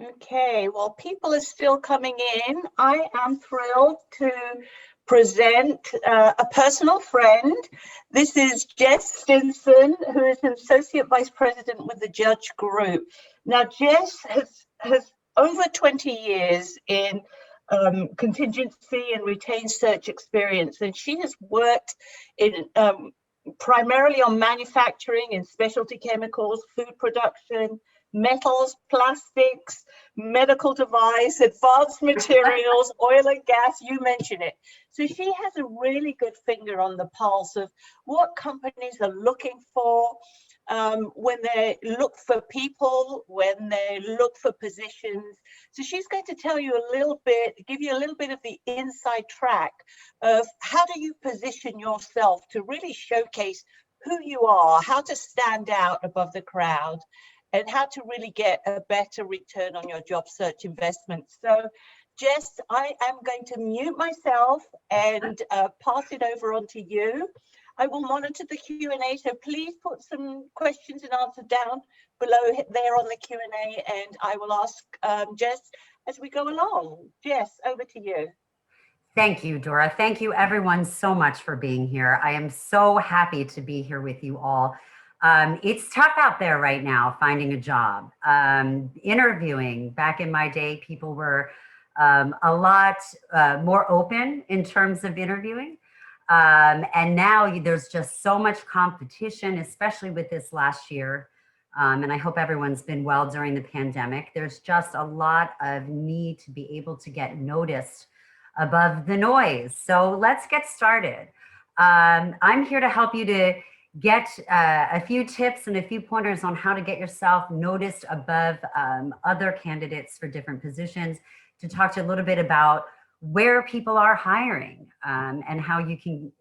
Okay, well, people are still coming in. I am thrilled to present a personal friend. This is Jess Stinson, who is an Associate Vice President with the Judge Group. Now, Jess has over 20 years in contingency and retained search experience, and she has worked in primarily on manufacturing in specialty chemicals, food production, metals, plastics, medical device, advanced materials, oil and gas, you mention it. So she has a really good finger on the pulse of what companies are looking for when they look for people, when they look for positions. So she's going to tell you a little bit, give you a little bit of the inside track of how do you position yourself to really showcase who you are, how to stand out above the crowd, and how to really get a better return on your job search investment. So, Jess, I am going to mute myself and pass it over onto you. I will monitor the Q&A, so please put some questions and answers down below there on the Q&A, and I will ask Jess as we go along. Jess, over to you. Thank you, Dora. Thank you, everyone, so much for being here. I am so happy to be here with you all. It's tough out there right now finding a job. Interviewing, back in my day, people were a lot more open in terms of interviewing. And now there's just so much competition, especially with this last year. And I hope everyone's been well during the pandemic. There's just a lot of need to be able to get noticed above the noise. So let's get started. I'm here to help you to get a few tips and a few pointers on how to get yourself noticed above other candidates for different positions, to talk to you a little bit about where people are hiring and how you can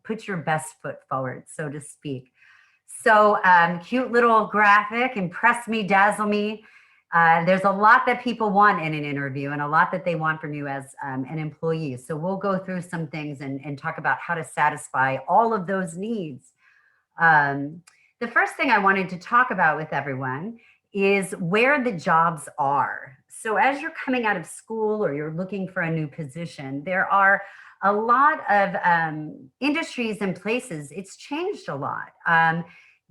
put your best foot forward, so to speak. So cute little graphic, impress me, dazzle me. There's a lot that people want in an interview and a lot that they want from you as an employee. So we'll go through some things and talk about how to satisfy all of those needs. The first thing I wanted to talk about with everyone is where the jobs are. So as you're coming out of school or you're looking for a new position, there are a lot of industries and places. It's changed a lot.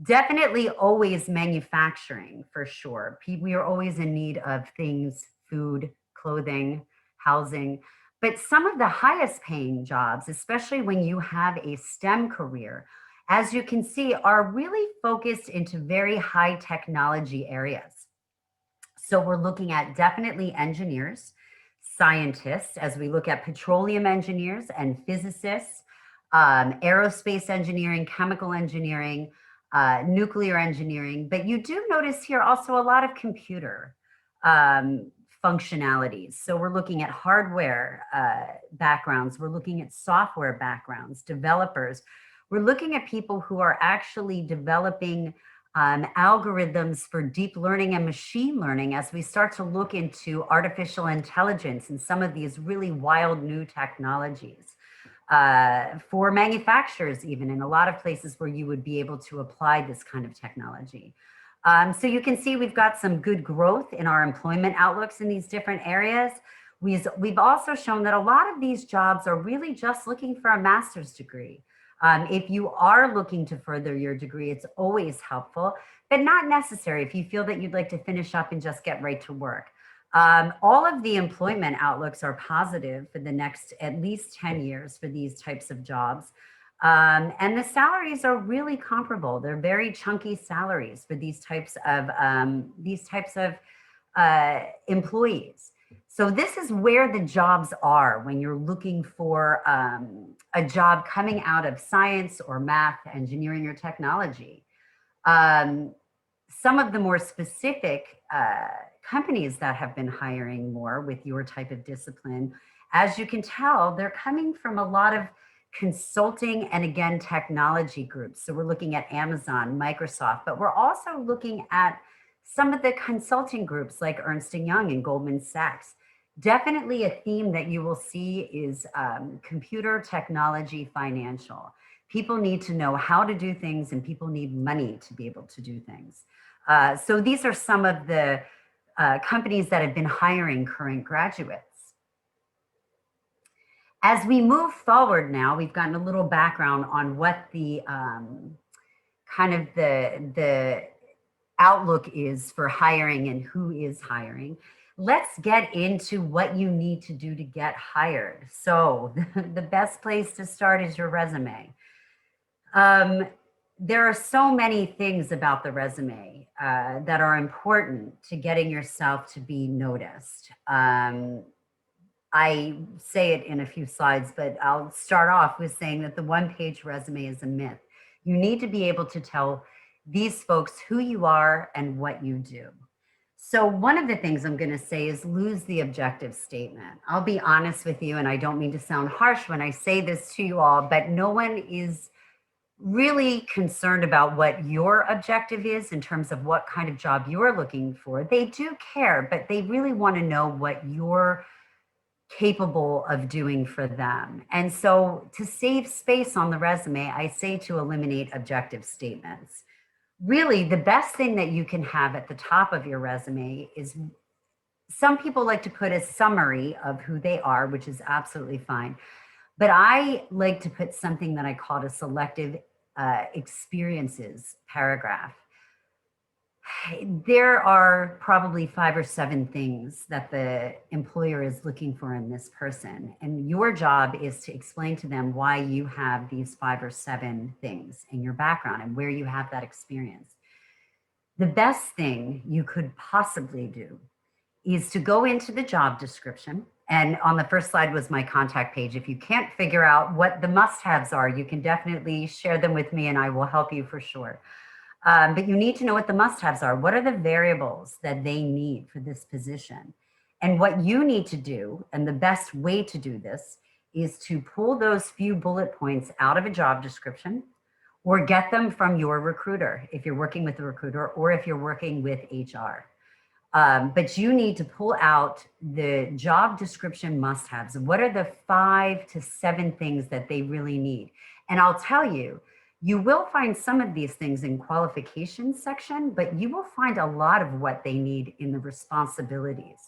Definitely always manufacturing, for sure. We are always in need of things, food, clothing, housing. But some of the highest paying jobs, especially when you have a STEM career, as you can see, are really focused into very high technology areas. So we're looking at definitely engineers, scientists, as we look at petroleum engineers and physicists, aerospace engineering, chemical engineering, nuclear engineering. But you do notice here also a lot of computer functionalities. So we're looking at hardware backgrounds. We're looking at software backgrounds, developers. We're looking at people who are actually developing algorithms for deep learning and machine learning as we start to look into artificial intelligence and some of these really wild new technologies. For manufacturers, even in a lot of places where you would be able to apply this kind of technology. So you can see we've got some good growth in our employment outlooks in these different areas. We've also shown that a lot of these jobs are really just looking for a master's degree. If you are looking to further your degree, it's always helpful, but not necessary if you feel that you'd like to finish up and just get right to work. All of the employment outlooks are positive for the next at least 10 years for these types of jobs. And the salaries are really comparable. They're very chunky salaries for these types of employees. So this is where the jobs are when you're looking for a job coming out of science or math, engineering, or technology. Some of the more specific companies that have been hiring more with your type of discipline, as you can tell, they're coming from a lot of consulting and, again, technology groups. So we're looking at Amazon, Microsoft, but we're also looking at some of the consulting groups like Ernst & Young and Goldman Sachs. Definitely a theme that you will see is computer technology financial. People need to know how to do things and people need money to be able to do things. So these are some of the companies that have been hiring current graduates. As we move forward now, we've gotten a little background on what the kind of the outlook is for hiring and who is hiring. Let's get into what you need to do to get hired. So the best place to start is your resume. There are so many things about the resume that are important to getting yourself to be noticed. I say it in a few slides, but I'll start off with saying that the one-page resume is a myth. You need to be able to tell these folks who you are and what you do. So one of the things I'm going to say is lose the objective statement. I'll be honest with you, and I don't mean to sound harsh when I say this to you all, but no one is really concerned about what your objective is in terms of what kind of job you're looking for. They do care, but they really want to know what you're capable of doing for them. And so to save space on the resume, I say to eliminate objective statements. Really, the best thing that you can have at the top of your resume is, some people like to put a summary of who they are, which is absolutely fine. But I like to put something that I call a selective experiences paragraph. There are probably 5 or 7 things that the employer is looking for in this person. And your job is to explain to them why you have these 5 or 7 things in your background and where you have that experience. The best thing you could possibly do is to go into the job description. And on the first slide was my contact page. If you can't figure out what the must-haves are, you can definitely share them with me and I will help you for sure. But you need to know what the must-haves are. What are the variables that they need for this position? And what you need to do, and the best way to do this, is to pull those few bullet points out of a job description or get them from your recruiter, if you're working with a recruiter or if you're working with HR. But you need to pull out the job description must-haves. What are the 5 to 7 things that they really need? And I'll tell you, you will find some of these things in qualifications section, but you will find a lot of what they need in the responsibilities,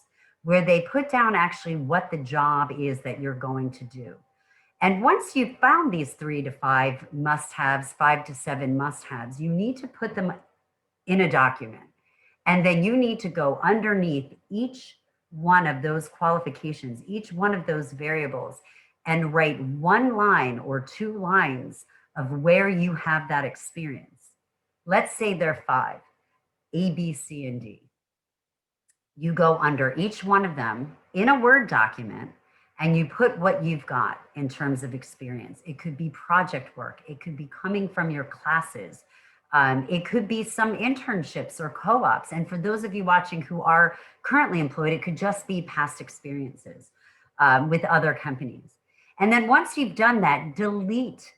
where they put down actually what the job is that you're going to do. And once you've found these 3 to 5 must-haves, 5 to 7 must-haves, you need to put them in a document. And then you need to go underneath each one of those qualifications, each one of those variables, and write 1 line or 2 lines of where you have that experience. Let's say there are 5, A, B, C, and D. You go under each one of them in a Word document and you put what you've got in terms of experience. It could be project work. It could be coming from your classes. It could be some internships or co-ops. And for those of you watching who are currently employed, it could just be past experiences with other companies. And then once you've done that, delete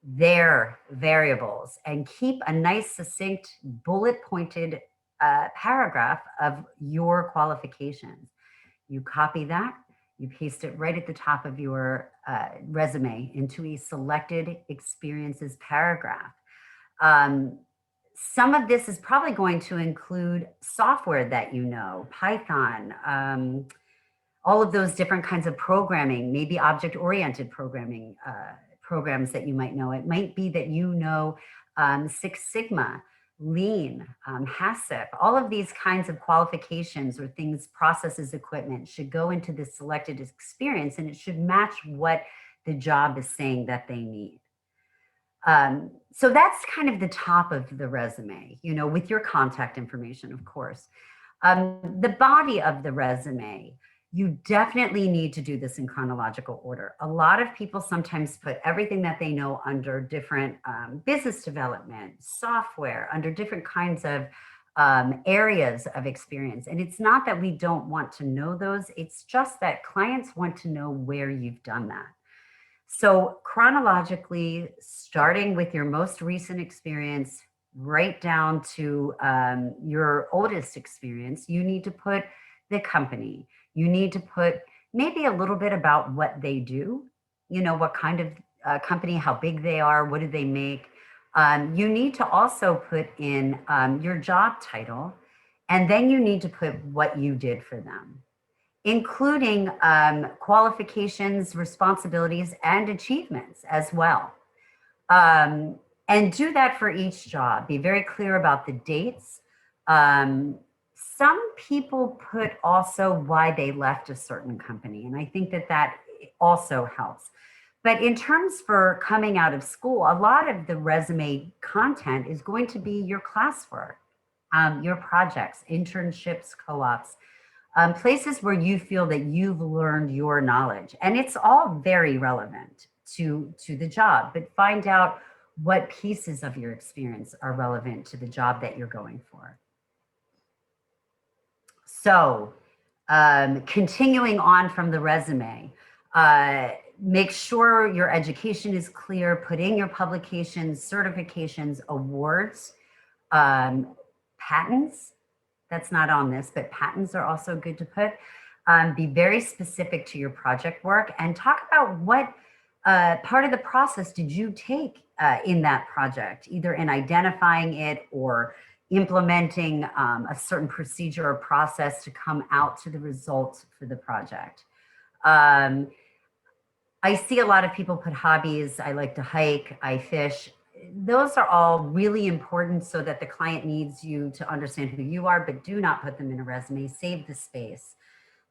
their variables and keep a nice, succinct, bullet-pointed paragraph of your qualifications. You copy that, you paste it right at the top of your resume into a selected experiences paragraph. Some of this is probably going to include software that you know, Python, all of those different kinds of programming, maybe object-oriented programming programs that you might know. It might be that you know Six Sigma, Lean, HACCP, all of these kinds of qualifications or things, processes, equipment should go into this selected experience, and it should match what the job is saying that they need. So that's kind of the top of the resume, you know, with your contact information, of course. The body of the resume, you definitely need to do this in chronological order. A lot of people sometimes put everything that they know under different business development, software, under different kinds of areas of experience. And it's not that we don't want to know those, it's just that clients want to know where you've done that. So chronologically, starting with your most recent experience, right down to your oldest experience, you need to put the company. You need to put maybe a little bit about what they do, you know, what kind of company, how big they are, what do they make. You need to also put in your job title And then you need to put what you did for them, including qualifications, responsibilities, and achievements as well. And do that for each job. Be very clear about the dates. Some people put also why they left a certain company, and I think that that also helps. But in terms for coming out of school, a lot of the resume content is going to be your classwork, your projects, internships, co-ops, places where you feel that you've learned your knowledge. And it's all very relevant to the job, but find out what pieces of your experience are relevant to the job that you're going for. So continuing on from the resume, make sure your education is clear, put in your publications, certifications, awards, patents. That's not on this, but patents are also good to put. Be very specific to your project work and talk about what part of the process did you take in that project, either in identifying it or implementing a certain procedure or process to come out to the result for the project. I see a lot of people put hobbies. I like to hike, I fish. Those are all really important so that the client needs you to understand who you are, but do not put them in a resume. Save the space.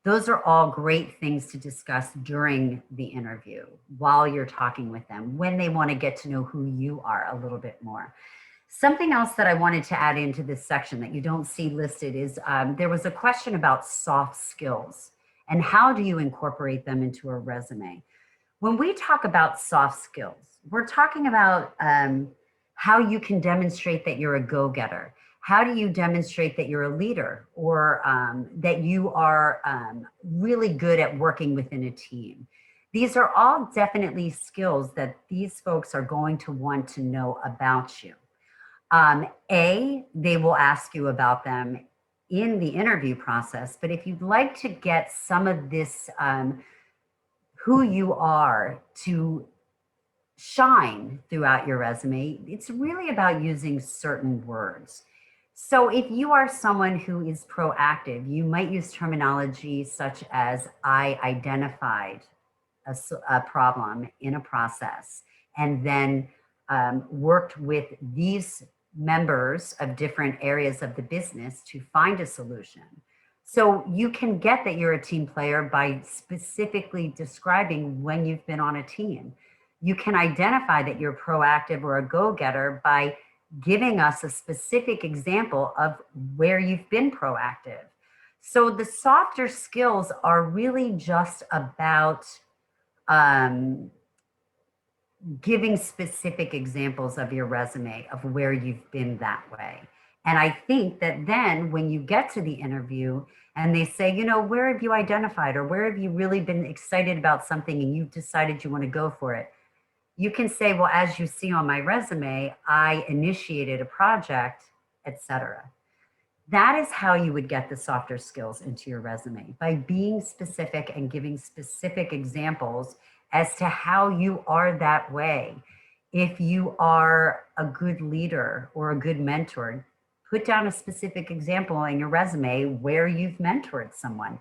Those are all great things to discuss during the interview while you're talking with them, when they want to get to know who you are a little bit more. Something else that I wanted to add into this section that you don't see listed is there was a question about soft skills and how do you incorporate them into a resume. When we talk about soft skills, we're talking about how you can demonstrate that you're a go-getter. How do you demonstrate that you're a leader or that you are really good at working within a team? These are all definitely skills that these folks are going to want to know about you. They will ask you about them in the interview process, but if you'd like to get some of this who you are to shine throughout your resume, it's really about using certain words. So if you are someone who is proactive, you might use terminology such as I identified a problem in a process and then worked with these members of different areas of the business to find a solution. So you can get that you're a team player by specifically describing when you've been on a team. You can identify that you're proactive or a go-getter by giving us a specific example of where you've been proactive. So the softer skills are really just about giving specific examples of your resume of where you've been that way. And I think that then when you get to the interview and they say, you know, where have you identified or where have you really been excited about something and you've decided you want to go for it? You can say, well, as you see on my resume, I initiated a project, etc. That is how you would get the softer skills into your resume, by being specific and giving specific examples as to how you are that way. If you are a good leader or a good mentor, put down a specific example in your resume where you've mentored someone.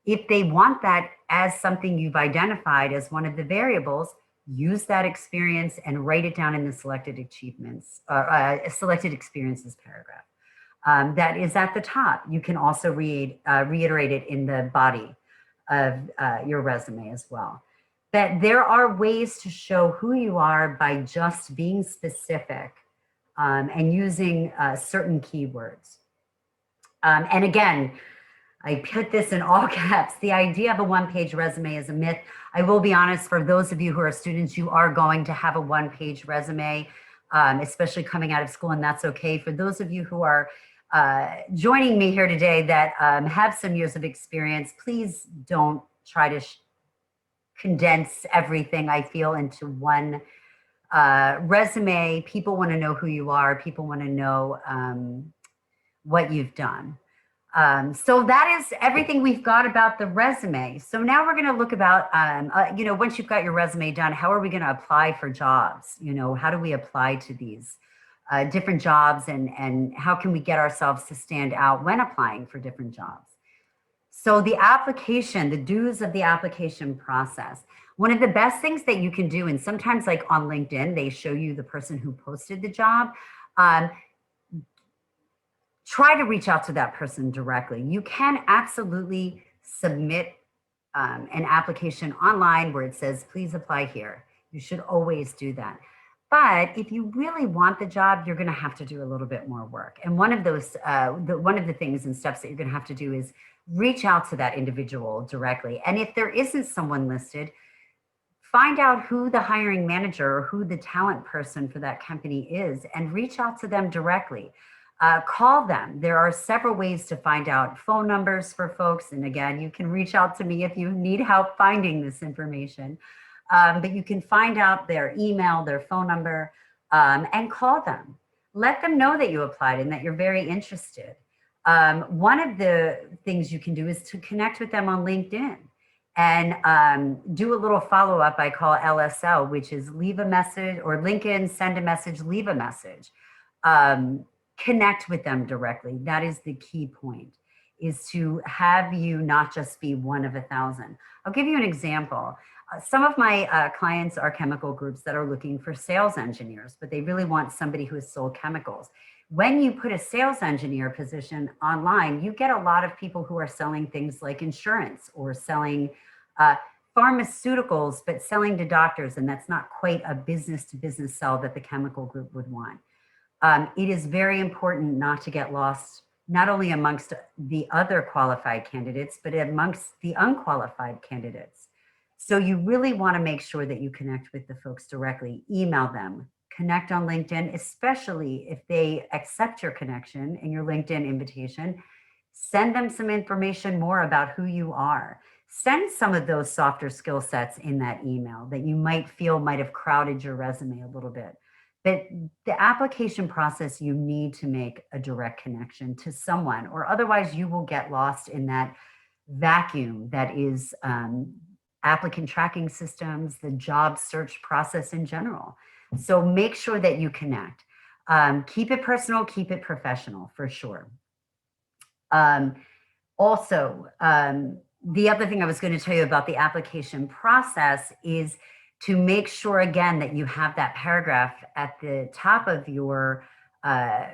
If they want that as something you've identified as one of the variables, use that experience and write it down in the selected achievements, selected experiences paragraph. That is at the top. You can also reiterate it in the body of your resume as well. That there are ways to show who you are by just being specific and using certain keywords. And again, I put this in all caps. The idea of a one-page resume is a myth. I will be honest, for those of you who are students, you are going to have a one-page resume, especially coming out of school, and that's okay. For those of you who are joining me here today that have some years of experience, please don't try to condense everything I feel into one resume. People want to know who you are. People want to know what you've done. So that is everything we've got about the resume. So now we're going to look about, you know, once you've got your resume done, how are we going to apply for jobs? You know, how do we apply to these different jobs and how can we get ourselves to stand out when applying for different jobs. So the application, the do's of the application process. One of the best things that you can do, and sometimes like on LinkedIn, they show you the person who posted the job. Try to reach out to that person directly. You can absolutely submit an application online where it says, please apply here. You should always do that. But if you really want the job, you're going to have to do a little bit more work. And one of those, one of the things and steps that you're going to have to do is reach out to that individual directly. And if there isn't someone listed, find out who the hiring manager or who the talent person for that company is and reach out to them directly. Call them. There are several ways to find out phone numbers for folks. And again, you can reach out to me if you need help finding this information. But you can find out their email, their phone number, and call them. Let them know that you applied and that you're very interested. One of the things you can do is to connect with them on LinkedIn and do a little follow-up I call LSL, which is leave a message, or LinkedIn, send a message, leave a message. Connect with them directly. That is the key point, is to have you not just be one of 1,000. I'll give you an example. Some of my clients are chemical groups that are looking for sales engineers, but they really want somebody who has sold chemicals. When you put a sales engineer position online, you get a lot of people who are selling things like insurance or selling pharmaceuticals, but selling to doctors, and that's not quite a business-to-business sell that the chemical group would want. It is very important not to get lost, not only amongst the other qualified candidates, but amongst the unqualified candidates. So you really want to make sure that you connect with the folks directly, email them, connect on LinkedIn, especially if they accept your connection and your LinkedIn invitation. Send them some information more about who you are. Send some of those softer skill sets in that email that you might feel might have crowded your resume a little bit. But the application process, you need to make a direct connection to someone, or otherwise you will get lost in that vacuum that is applicant tracking systems, the job search process in general. So make sure that you connect. Keep it personal, keep it professional, for sure. Also, the other thing I was going to tell you about the application process is to make sure, again, that you have that paragraph at the top of your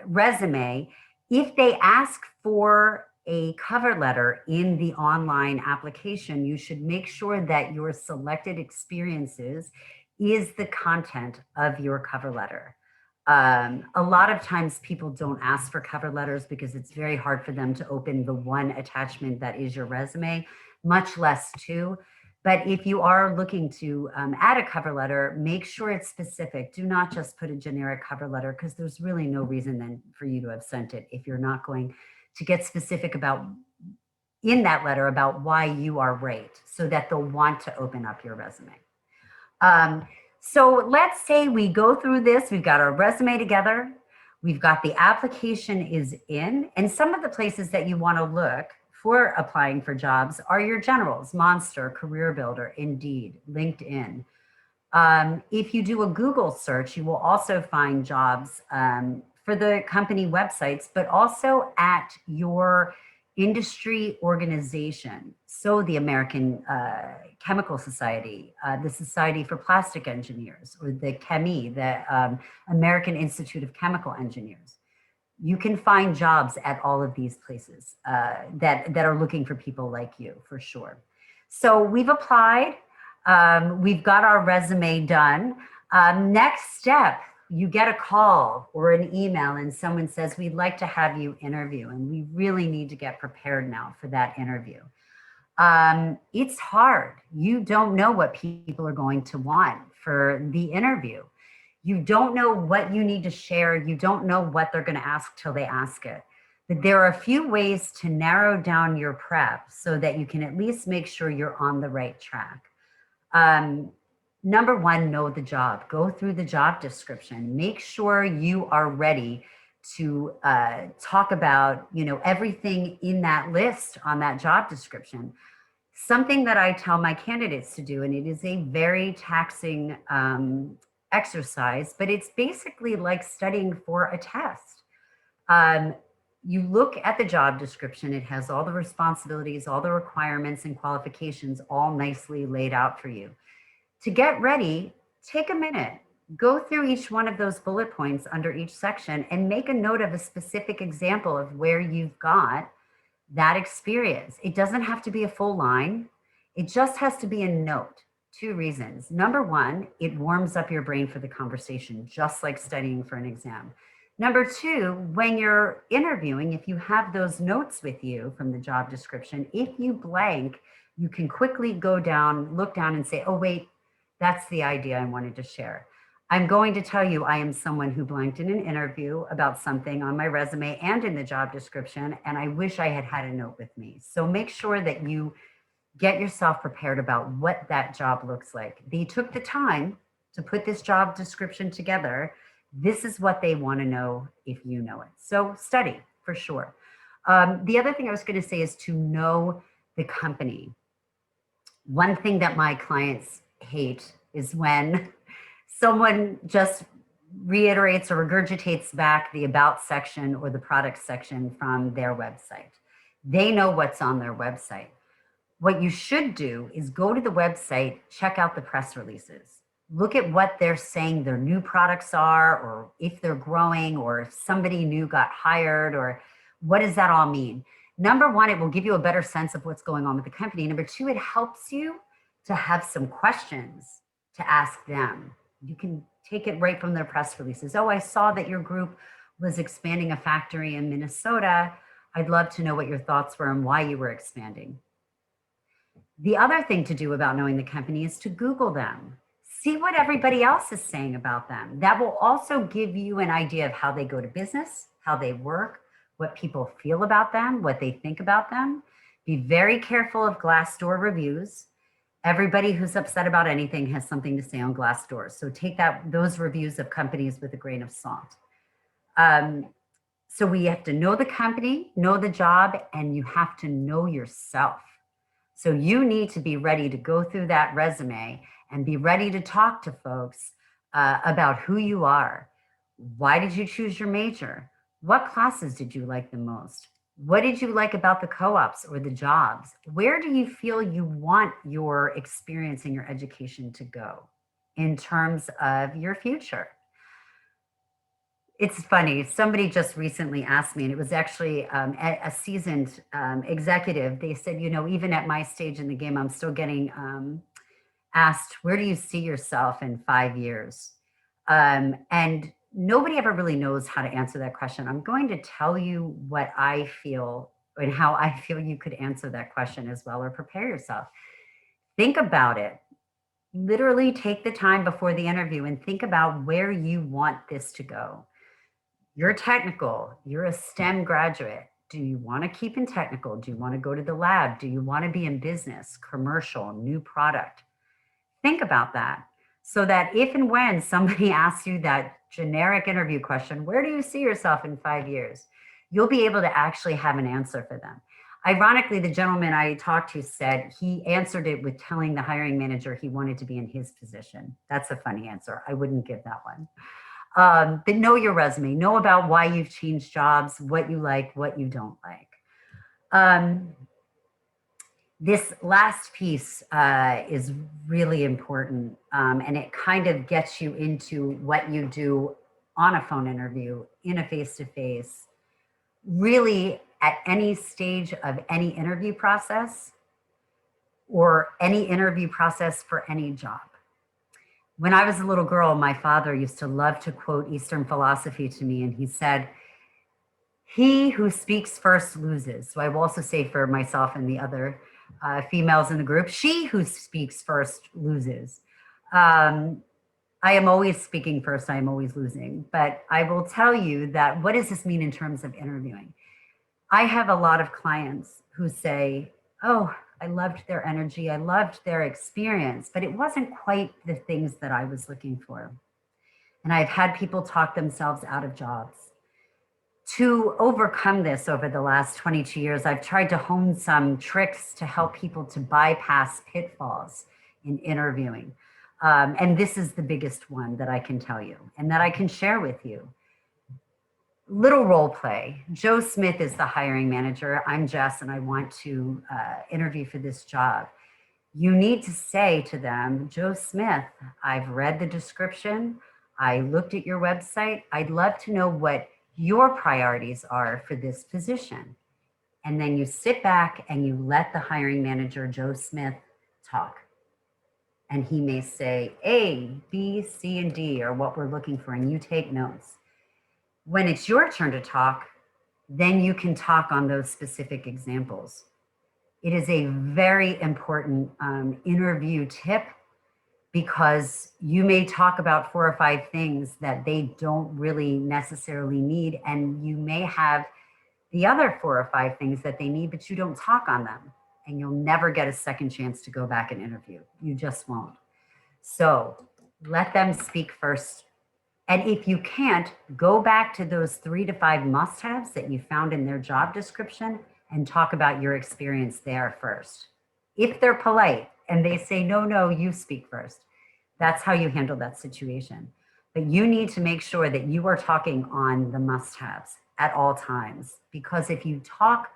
resume. If they ask for a cover letter in the online application, you should make sure that your selected experiences is the content of your cover letter. A lot of times people don't ask for cover letters because it's very hard for them to open the one attachment that is your resume, much less two. But if you are looking to add a cover letter, make sure it's specific. Do not just put a generic cover letter, because there's really no reason then for you to have sent it if you're not going to get specific about in that letter about why you are right, so that they'll want to open up your resume. So let's say we go through this, we've got our resume together, we've got the application is in, and some of the places that you want to look for applying for jobs are your generals: Monster, Career Builder, Indeed, LinkedIn. If you do a Google search, you will also find jobs for the company websites, but also at your industry organization. So the American Chemical Society, the Society for Plastic Engineers, or the CHEMI, the American Institute of Chemical Engineers. You can find jobs at all of these places that are looking for people like you, for sure. So we've applied, we've got our resume done. Next step, you get a call or an email and someone says, we'd like to have you interview, and we really need to get prepared now for that interview. It's hard. You don't know what people are going to want for the interview. You don't know what you need to share. You don't know what they're going to ask till they ask it. But there are a few ways to narrow down your prep so that you can at least make sure you're on the right track. Number one, know the job. Go through the job description. Make sure you are ready to talk about, everything in that list on that job description. Something that I tell my candidates to do, and it is a very taxing exercise, but it's basically like studying for a test. Um, you look at the job description, it has all the responsibilities, all the requirements and qualifications all nicely laid out for you. To get ready, take a minute, go through each one of those bullet points under each section and make a note of a specific example of where you've got that experience. It doesn't have to be a full line. It just has to be a note. Two reasons. Number one, it warms up your brain for the conversation, just like studying for an exam. Number two, when you're interviewing, if you have those notes with you from the job description, if you blank, you can quickly go down, look down and say, oh, wait, that's the idea I wanted to share. I'm going to tell you, I am someone who blanked in an interview about something on my resume and in the job description, and I wish I had had a note with me. So make sure that you get yourself prepared about what that job looks like. They took the time to put this job description together. This is what they want to know if you know it. So study for sure. The other thing I was going to say is to know the company. One thing that my clients hate is when someone just reiterates or regurgitates back the about section or the product section from their website. They know what's on their website. What you should do is go to the website, check out the press releases. Look at what they're saying their new products are, or if they're growing, or if somebody new got hired, or what does that all mean? Number one, it will give you a better sense of what's going on with the company. Number two, it helps you to have some questions to ask them. You can take it right from their press releases. Oh, I saw that your group was expanding a factory in Minnesota. I'd love to know what your thoughts were and why you were expanding. The other thing to do about knowing the company is to Google them. See what everybody else is saying about them. That will also give you an idea of how they go to business, how they work, what people feel about them, what they think about them. Be very careful of Glassdoor reviews. Everybody who's upset about anything has something to say on Glassdoor. So take those reviews of companies with a grain of salt. So we have to know the company, know the job, and you have to know yourself. So you need to be ready to go through that resume and be ready to talk to folks about who you are. Why did you choose your major? What classes did you like the most? What did you like about the co-ops or the jobs? Where do you feel you want your experience and your education to go in terms of your future? It's funny. Somebody just recently asked me, and it was actually a seasoned executive. They said, you know, even at my stage in the game, I'm still getting asked, where do you see yourself in 5 years? And nobody ever really knows how to answer that question. I'm going to tell you what I feel and how I feel you could answer that question as well, or prepare yourself. Think about it. Literally take the time before the interview and think about where you want this to go. You're technical, you're a STEM graduate. Do you want to keep in technical? Do you want to go to the lab? Do you want to be in business, commercial, new product? Think about that, so that if and when somebody asks you that generic interview question, where do you see yourself in 5 years? You'll be able to actually have an answer for them. Ironically, the gentleman I talked to said he answered it with telling the hiring manager he wanted to be in his position. That's a funny answer. I wouldn't give that one. But know your resume, know about why you've changed jobs, what you like, what you don't like. This last piece is really important, and it kind of gets you into what you do on a phone interview, in a face-to-face, really at any stage of any interview process, or any interview process for any job. When I was a little girl, my father used to love to quote Eastern philosophy to me, and he said, "He who speaks first loses." So I will also say for myself and the other females in the group, she who speaks first loses. I am always speaking first, I am always losing. But I will tell you that, what does this mean in terms of interviewing? I have a lot of clients who say, oh, I loved their energy, I loved their experience, but it wasn't quite the things that I was looking for. And I've had people talk themselves out of jobs. To overcome this over the last 22 years, I've tried to hone some tricks to help people to bypass pitfalls in interviewing. And this is the biggest one that I can tell you and that I can share with you. Little role play. Joe Smith is the hiring manager. I'm Jess, and I want to interview for this job. You need to say to them, Joe Smith, I've read the description. I looked at your website. I'd love to know what your priorities are for this position. And then you sit back and you let the hiring manager, Joe Smith, talk. And he may say A, B, C, and D are what we're looking for, and you take notes. When it's your turn to talk, then you can talk on those specific examples. It is a very important interview tip, because you may talk about 4 or 5 things that they don't really necessarily need, and you may have the other 4 or 5 things that they need, but you don't talk on them, and you'll never get a second chance to go back and interview. You just won't. So let them speak first. And if you can't, go back to those 3 to 5 must-haves that you found in their job description and talk about your experience there first. If they're polite and they say, no, you speak first, that's how you handle that situation. But you need to make sure that you are talking on the must-haves at all times, because if you talk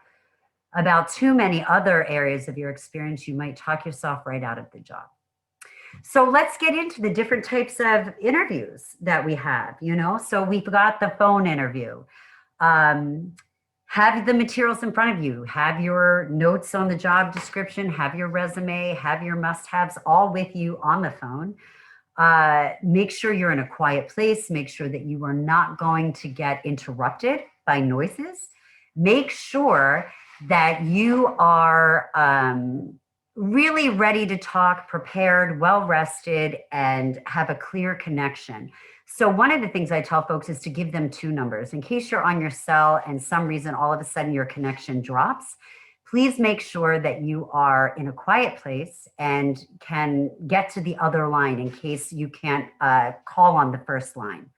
about too many other areas of your experience, you might talk yourself right out of the job. So let's get into the different types of interviews that we have, So we've got the phone interview. Have the materials in front of you, have your notes on the job description, have your resume, have your must-haves all with you on the phone. Make sure you're in a quiet place. Make sure that you are not going to get interrupted by noises. Make sure that you are really ready to talk, prepared, well-rested, and have a clear connection. So one of the things I tell folks is to give them 2 numbers. In case you're on your cell and some reason all of a sudden your connection drops, please make sure that you are in a quiet place and can get to the other line in case you can't call on the first line.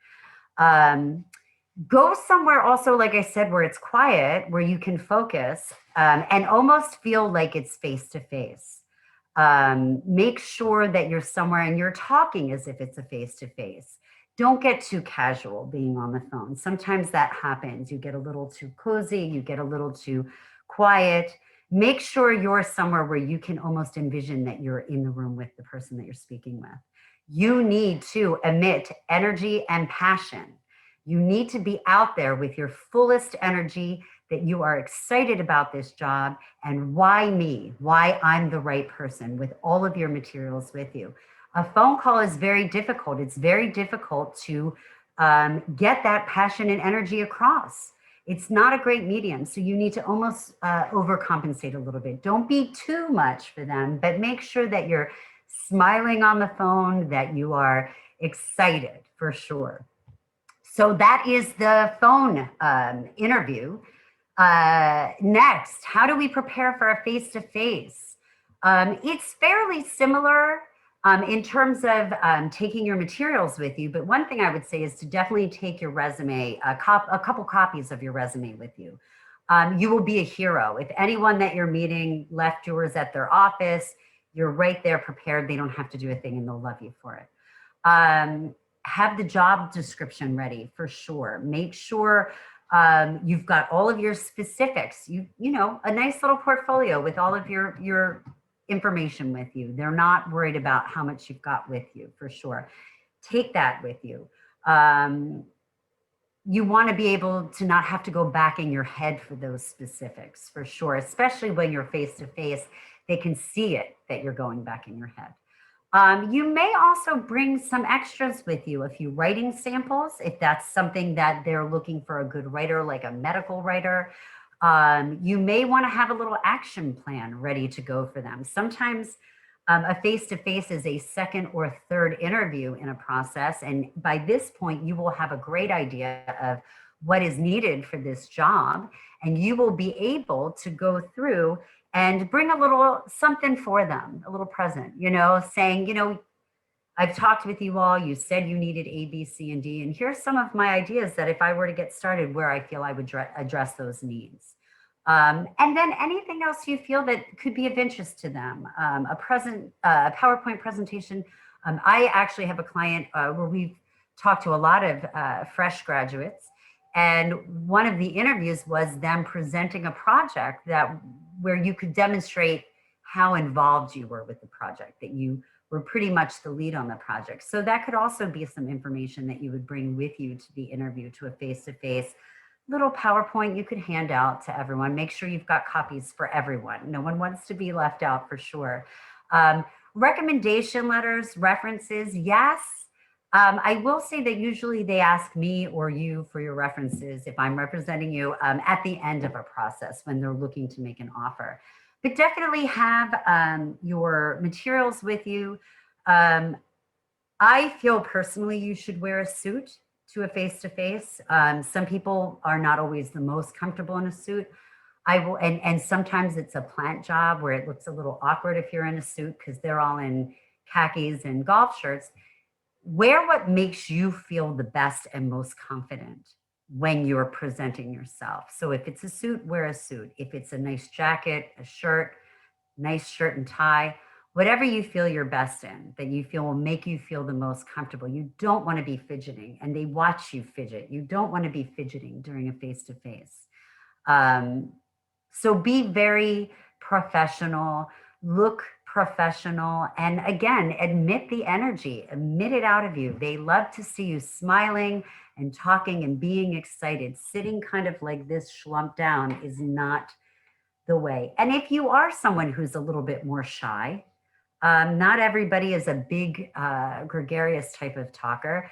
Go somewhere also, like I said, where it's quiet, where you can focus and almost feel like it's face-to-face. Make sure that you're somewhere and you're talking as if it's a face-to-face. Don't get too casual being on the phone. Sometimes that happens. You get a little too cozy, you get a little too quiet. Make sure you're somewhere where you can almost envision that you're in the room with the person that you're speaking with. You need to emit energy and passion. You need to be out there with your fullest energy, that you are excited about this job and why me, why I'm the right person, with all of your materials with you. A phone call is very difficult. It's very difficult to get that passion and energy across. It's not a great medium, so you need to almost overcompensate a little bit. Don't be too much for them, but make sure that you're smiling on the phone, that you are excited for sure. So that is the phone interview. Next, how do we prepare for a face-to-face? It's fairly similar in terms of taking your materials with you, but one thing I would say is to definitely take your resume, a couple copies of your resume with you. You will be a hero. If anyone that you're meeting left yours at their office, you're right there prepared. They don't have to do a thing and they'll love you for it. Have the job description ready for sure. Make sure you've got all of your specifics. You know, a nice little portfolio with all of your information with you. They're not worried about how much you've got with you for sure. Take that with you. You want to be able to not have to go back in your head for those specifics for sure, especially when you're face to face. They can see it that you're going back in your head. You may also bring some extras with you, a few writing samples, if that's something that they're looking for, a good writer, like a medical writer. You may want to have a little action plan ready to go for them. Sometimes a face-to-face is a second or third interview in a process. And by this point, you will have a great idea of what is needed for this job. And you will be able to go through and bring a little something for them, a little present, you know, saying, you know, I've talked with you all, you said you needed A, B, C, and D, and here's some of my ideas that if I were to get started, where I feel I would address those needs. And then anything else you feel that could be of interest to them, a PowerPoint presentation I actually have a client where we've talked to a lot of fresh graduates, and one of the interviews was them presenting a project where you could demonstrate how involved you were with the project, that you were pretty much the lead on the project. So that could also be some information that you would bring with you to the interview, to a face-to-face little PowerPoint you could hand out to everyone. Make sure you've got copies for everyone. No one wants to be left out, for sure. Recommendation letters, references, yes. I will say that usually they ask me or you for your references if I'm representing you at the end of a process when they're looking to make an offer. But definitely have your materials with you. I feel personally you should wear a suit to a face-to-face. Some people are not always the most comfortable in a suit. And sometimes it's a plant job where it looks a little awkward if you're in a suit because they're all in khakis and golf shirts. Wear what makes you feel the best and most confident when you're presenting yourself. So if it's a suit, wear a suit. If it's a nice jacket, a shirt, nice shirt and tie, whatever you feel you're best in, that you feel will make you feel the most comfortable. You don't want to be fidgeting, and they watch you fidget. You don't want to be fidgeting during a face-to-face. So be very professional, look professional, and again, admit the energy, admit it out of you. They love to see you smiling and talking and being excited. Sitting kind of like this slumped down is not the way. And if you are someone who's a little bit more shy, not everybody is a big, gregarious type of talker.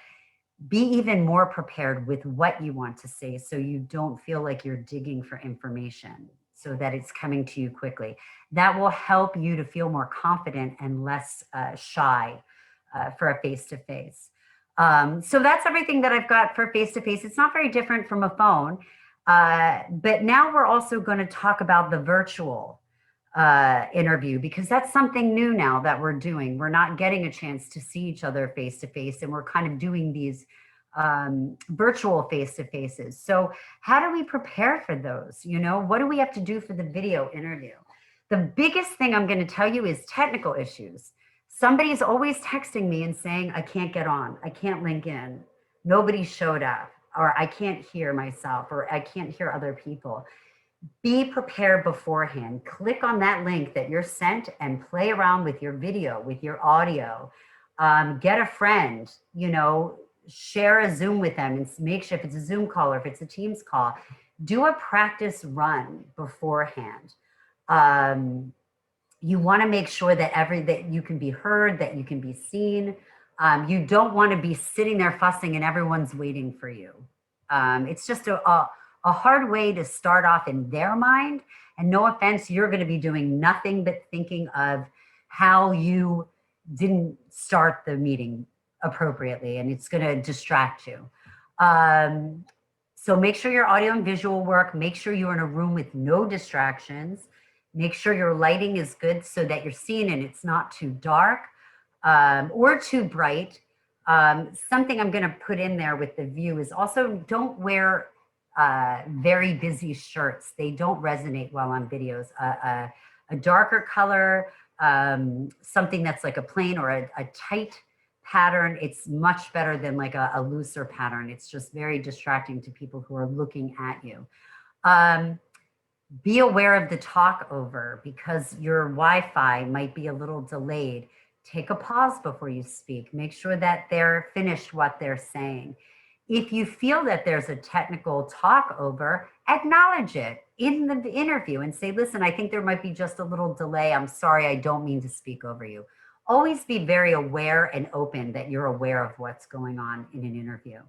Be even more prepared with what you want to say so you don't feel like you're digging for information, so that it's coming to you quickly. That will help you to feel more confident and less shy for a face-to-face. So that's everything that I've got for face-to-face. It's not very different from a phone, but now we're also going to talk about the virtual interview, because that's something new now that we're doing. We're not getting a chance to see each other face-to-face, and we're kind of doing these virtual face-to-faces. So how do we prepare for those? You know, what do we have to do for the video interview? The biggest thing I'm going to tell you is technical issues. Somebody's always texting me and saying, I can't get on, I can't link in, nobody showed up, or I can't hear myself, or I can't hear other people. Be prepared beforehand. Click on that link that you're sent and play around with your video, with your audio. Get a friend, you know, share a Zoom with them and make sure if it's a Zoom call or if it's a Teams call, do a practice run beforehand. You want to make sure that that you can be heard, that you can be seen. You don't want to be sitting there fussing and everyone's waiting for you. It's just a hard way to start off in their mind. And no offense, you're going to be doing nothing but thinking of how you didn't start the meeting appropriately, and it's going to distract you. So make sure your audio and visual work. Make sure you're in a room with no distractions. Make sure your lighting is good so that you're seen and it's not too dark or too bright. Something I'm going to put in there with the view is also don't wear very busy shirts. They don't resonate well on videos. A darker color, something that's like a plain or a tight pattern, it's much better than like a looser pattern. It's just very distracting to people who are looking at you. Be aware of the talk over, because your Wi-Fi might be a little delayed. Take a pause before you speak. Make sure that they're finished what they're saying. If you feel that there's a technical talk over, acknowledge it in the interview and say, listen, I think there might be just a little delay. I'm sorry, I don't mean to speak over you. Always be very aware and open that you're aware of what's going on in an interview.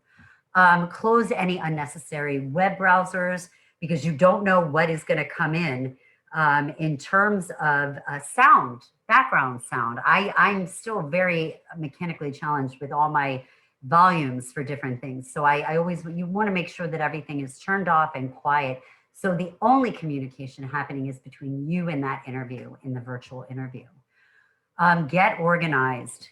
Close any unnecessary web browsers, because you don't know what is going to come in terms of sound, background sound. I'm still very mechanically challenged with all my volumes for different things. So you want to make sure that everything is turned off and quiet. So the only communication happening is between you and that interview, in the virtual interview. Get organized.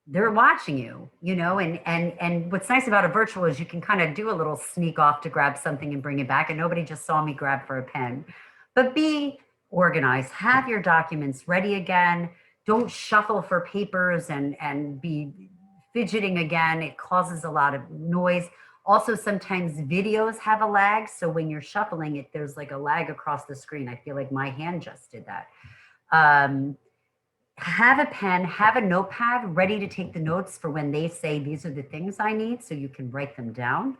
They're watching you, you know, and what's nice about a virtual is you can kind of do a little sneak off to grab something and bring it back, and nobody just saw me grab for a pen. But be organized. Have your documents ready again. Don't shuffle for papers and be fidgeting again. It causes a lot of noise. Also, sometimes videos have a lag. So when you're shuffling it, there's like a lag across the screen. I feel like my hand just did that. Have a pen, have a notepad ready to take the notes for when they say, these are the things I need, so you can write them down.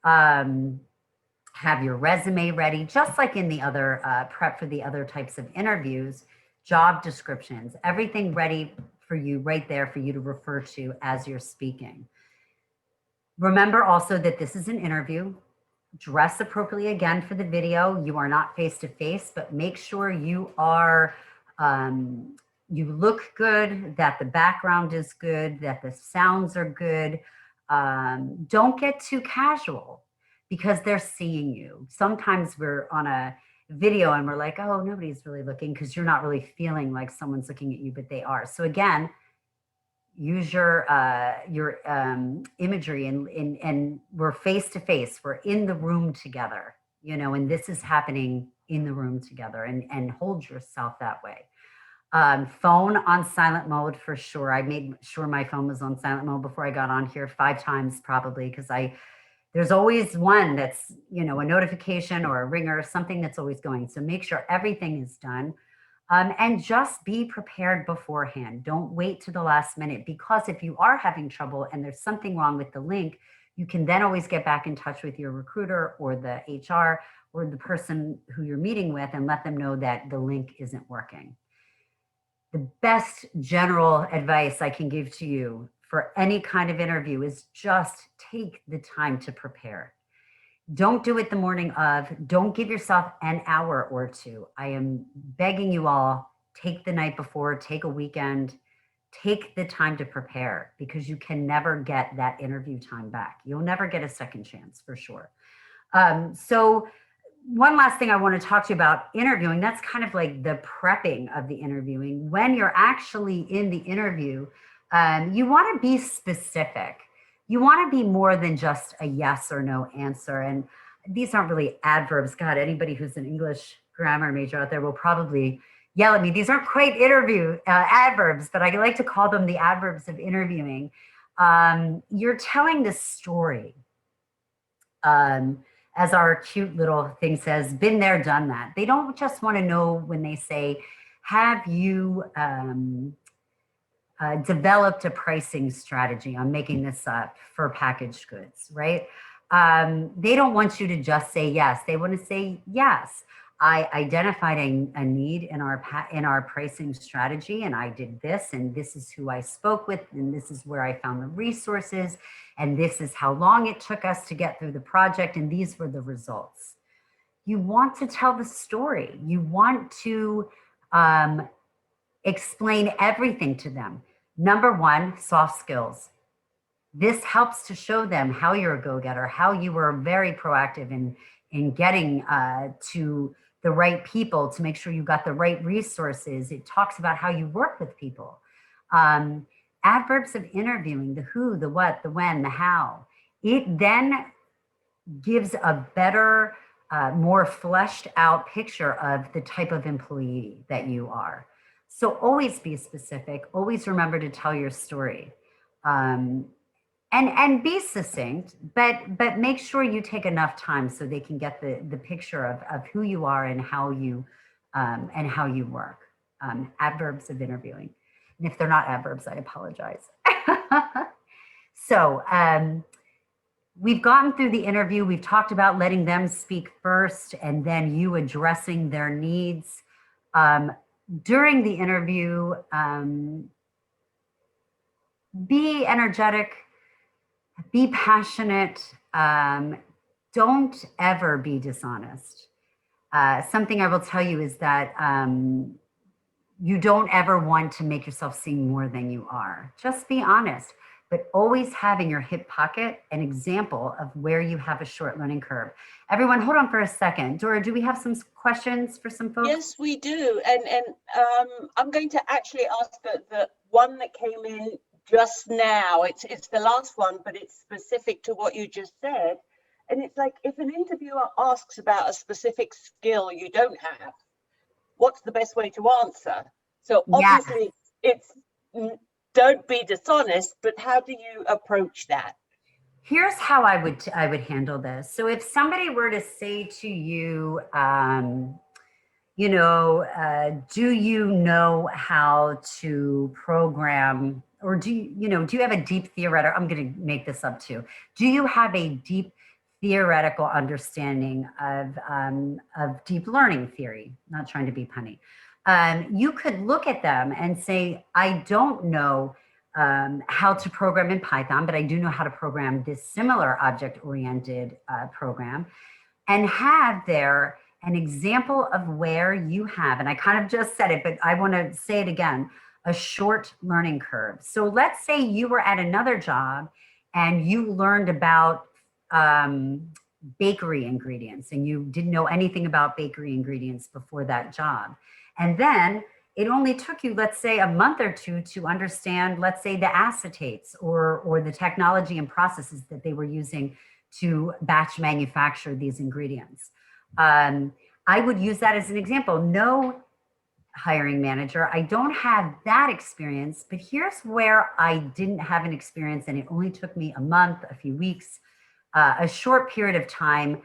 Have your resume ready, just like in the other prep for the other types of interviews, job descriptions, everything ready for you right there for you to refer to as you're speaking. Remember also that this is an interview. Dress appropriately again for the video. You are not face to face, but make sure you are, you look good, that the background is good, that the sounds are good. Don't get too casual because they're seeing you. Sometimes we're on a video and we're like, oh, nobody's really looking, because you're not really feeling like someone's looking at you, but they are. So again, use your imagery, and we're face to face. We're in the room together, you know, and this is happening in the room together, and hold yourself that way. Phone on silent mode for sure. I made sure my phone was on silent mode before I got on here 5 times probably, because there's always one that's, you know, a notification or a ringer, something that's always going. So make sure everything is done. And just be prepared beforehand. Don't wait to the last minute, because if you are having trouble and there's something wrong with the link, you can then always get back in touch with your recruiter or the HR or the person who you're meeting with and let them know that the link isn't working. The best general advice I can give to you for any kind of interview is just take the time to prepare. Don't do it the morning of. Don't give yourself an hour or two. I am begging you all, take the night before, take a weekend, take the time to prepare, because you can never get that interview time back. You'll never get a second chance for sure. So one last thing I want to talk to you about interviewing, that's kind of like the prepping of the interviewing. When you're actually in the interview, you want to be specific. You want to be more than just a yes or no answer. And these aren't really adverbs. God, anybody who's an English grammar major out there will probably yell at me. These aren't quite interview adverbs, but I like to call them the adverbs of interviewing. You're telling the story. As our cute little thing says, been there, done that. They don't just want to know when they say, have you developed a pricing strategy? I'm making this up for packaged goods, right? They don't want you to just say yes. They want to say, yes, I identified a need in our pricing strategy, and I did this, and this is who I spoke with, and this is where I found the resources, and this is how long it took us to get through the project, and these were the results. You want to tell the story. You want to explain everything to them. Number one, soft skills. This helps to show them how you're a go-getter, how you were very proactive in getting to the right people to make sure you got the right resources. It talks about how you work with people. Adverbs of interviewing, the who, the what, the when, the how. It then gives a better, more fleshed out picture of the type of employee that you are. So always be specific, always remember to tell your story. And be succinct, but make sure you take enough time so they can get the picture of who you are and how you work. Adverbs of interviewing. And if they're not adverbs, I apologize. So we've gotten through the interview. We've talked about letting them speak first and then you addressing their needs. During the interview, be energetic, be passionate, don't ever be dishonest. Something I will tell you is that you don't ever want to make yourself seem more than you are. Just be honest, but always have in your hip pocket an example of where you have a short learning curve. Everyone, hold on for a second. Dora, do we have some questions for some folks? Yes, we do. And I'm going to actually ask the one that came in just now. It's the last one, but it's specific to what you just said. And it's like, if an interviewer asks about a specific skill you don't have, what's the best way to answer? So obviously, it's don't be dishonest, but how do you approach that? Here's how I would handle this. So if somebody were to say to you, do you know how to program, or do you have a deep theoretical, I'm going to make this up too. Do you have a deep theoretical understanding of deep learning theory? Not trying to be punny. You could look at them and say, I don't know how to program in Python, but I do know how to program this similar object-oriented program, and have there an example of where you have, and I kind of just said it, but I want to say it again, a short learning curve. So let's say you were at another job and you learned about bakery ingredients, and you didn't know anything about bakery ingredients before that job. And then it only took you, let's say, a month or two to understand, let's say, the acetates or the technology and processes that they were using to batch manufacture these ingredients. I would use that as an example. No, hiring manager, I don't have that experience, but here's where I didn't have an experience, and it only took me a month, a few weeks, a short period of time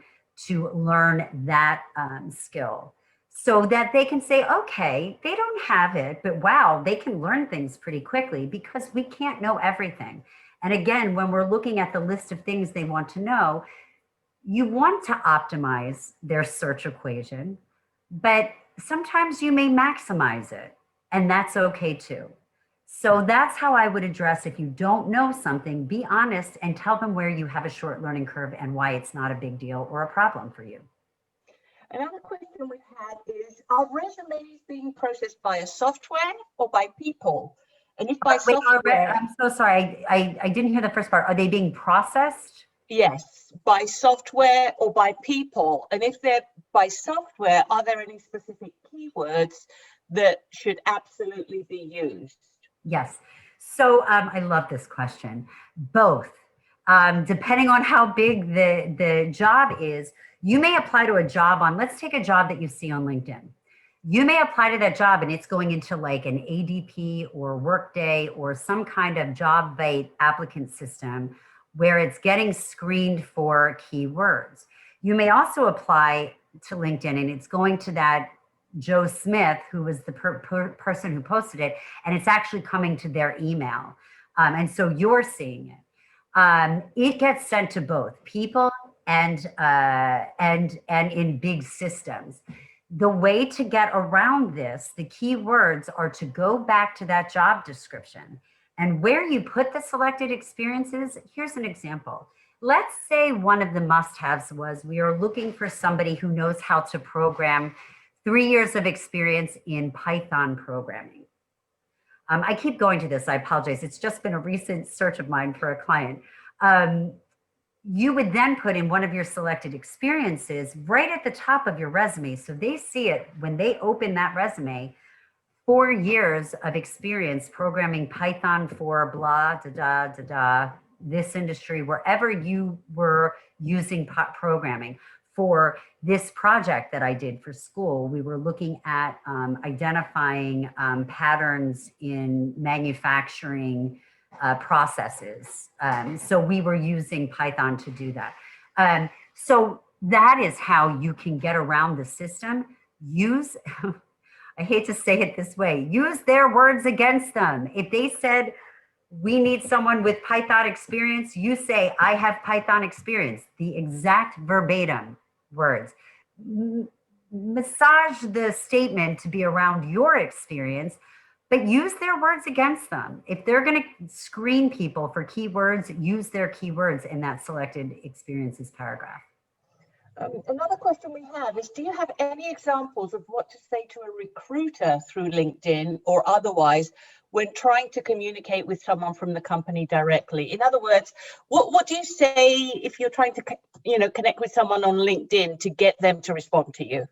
to learn that skill, so that they can say, okay, they don't have it, but wow, they can learn things pretty quickly, because we can't know everything. And again, when we're looking at the list of things they want to know, you want to optimize their search equation, but sometimes you may maximize it, and that's okay too. So that's how I would address, if you don't know something, be honest and tell them where you have a short learning curve and why it's not a big deal or a problem for you. Another question we've had is, are resumes being processed by a software or by people? And if by software... I'm so sorry, I didn't hear the first part. Are they being processed? Yes, by software or by people. And if they're by software, are there any specific keywords that should absolutely be used? Yes. So I love this question. Both. Depending on how big the job is, you may apply to a job on, let's take a job that you see on LinkedIn. You may apply to that job and it's going into like an ADP or Workday or some kind of job bait applicant system where it's getting screened for keywords. You may also apply to LinkedIn and it's going to that Joe Smith, who was the person who posted it, and it's actually coming to their email. And so you're seeing it. It gets sent to both people and in big systems. The way to get around this, the keywords are to go back to that job description. And where you put the selected experiences, here's an example. Let's say one of the must-haves was, we are looking for somebody who knows how to program, 3 years of experience in Python programming. I keep going to this, I apologize. It's just been a recent search of mine for a client. You would then put in one of your selected experiences right at the top of your resume. So they see it when they open that resume, 4 years of experience programming Python for blah, this industry, wherever you were using programming. For this project that I did for school, we were looking at identifying patterns in manufacturing processes. So we were using Python to do that. So that is how you can get around the system. Use, I hate to say it this way, use their words against them. If they said, we need someone with Python experience, you say, I have Python experience, the exact verbatim words. Massage the statement to be around your experience, but use their words against them. If they're going to screen people for keywords, use their keywords in that selected experiences paragraph. Another question we have is, do you have any examples of what to say to a recruiter through LinkedIn or otherwise when trying to communicate with someone from the company directly? In other words, what do you say if you're trying to connect with someone on LinkedIn to get them to respond to you?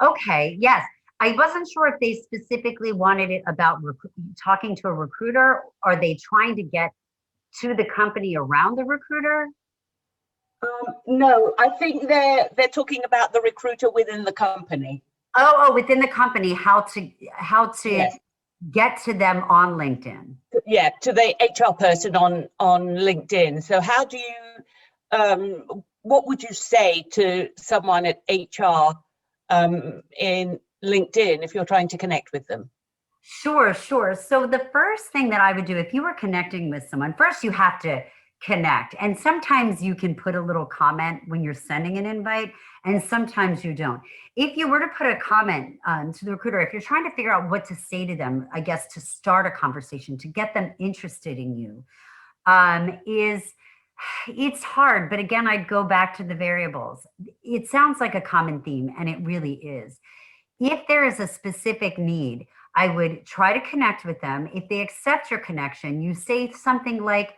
Okay, yes. I wasn't sure if they specifically wanted it about talking to a recruiter. Are they trying to get to the company around the recruiter? No, I think they're talking about the recruiter within the company. Oh, within the company, how to Yes. get to them on LinkedIn. Yeah, to the HR person on LinkedIn. So how do you, what would you say to someone at HR in LinkedIn if you're trying to connect with them? Sure. So the first thing that I would do if you were connecting with someone, first you have to connect. And sometimes you can put a little comment when you're sending an invite, and sometimes you don't. If you were to put a comment to the recruiter, if you're trying to figure out what to say to them, I guess to start a conversation, to get them interested in you, it's hard. But again, I'd go back to the variables. It sounds like a common theme, and it really is. If there is a specific need, I would try to connect with them. If they accept your connection, you say something like,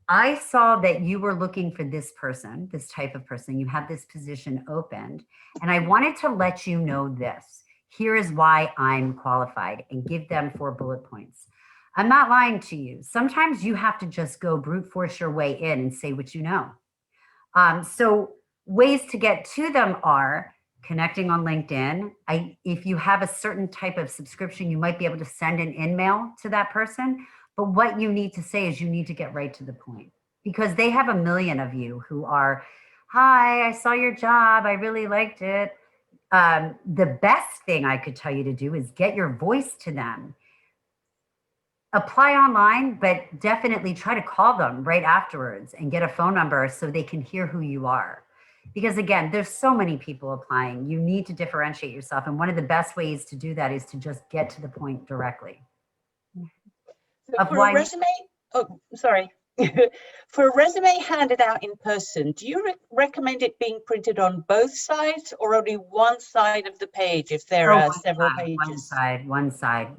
I saw that you were looking for this person, this type of person. You have this position opened, and I wanted to let you know this. Here is why I'm qualified, and give them 4 bullet points. I'm not lying to you. Sometimes you have to just go brute force your way in and say what you know. So ways to get to them are connecting on LinkedIn. If you have a certain type of subscription, you might be able to send an email to that person. But what you need to say is you need to get right to the point, because they have a million of you who are, hi, I saw your job. I really liked it. The best thing I could tell you to do is get your voice to them. Apply online, but definitely try to call them right afterwards and get a phone number so they can hear who you are. Because again, there's so many people applying. You need to differentiate yourself. And one of the best ways to do that is to just get to the point directly. So for a resume, oh, sorry. For a resume handed out in person, do you recommend it being printed on both sides or only one side of the page if there are several pages? One side.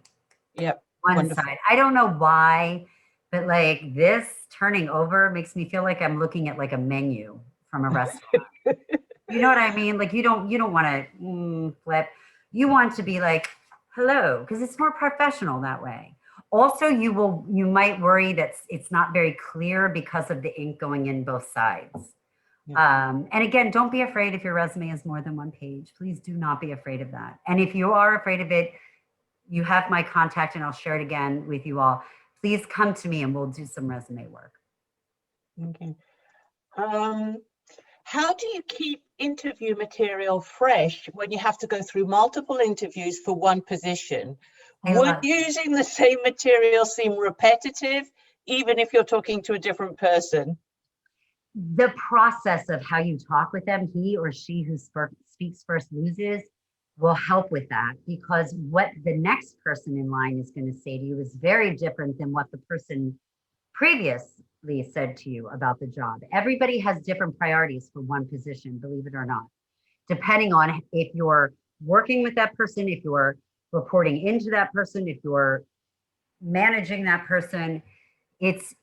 Yep. One Wonderful. side. I don't know why, but like this turning over makes me feel like I'm looking at like a menu from a restaurant. You know what I mean? Like you don't want to flip. You want to be like, hello, because it's more professional that way. Also, you might worry that it's not very clear because of the ink going in both sides. Yeah. And again, don't be afraid if your resume is more than one page. Please do not be afraid of that. And if you are afraid of it, you have my contact and I'll share it again with you all. Please come to me and we'll do some resume work. Okay. How do you keep interview material fresh when you have to go through multiple interviews for one position? Would using the same material seem repetitive, even if you're talking to a different person? The process of how you talk with them, he or she who speaks first loses, will help with that, because what the next person in line is going to say to you is very different than what the person previously said to you about the job. Everybody has different priorities for one position, believe it or not, depending on if you're working with that person, if you're reporting into that person, if you're managing that person. It's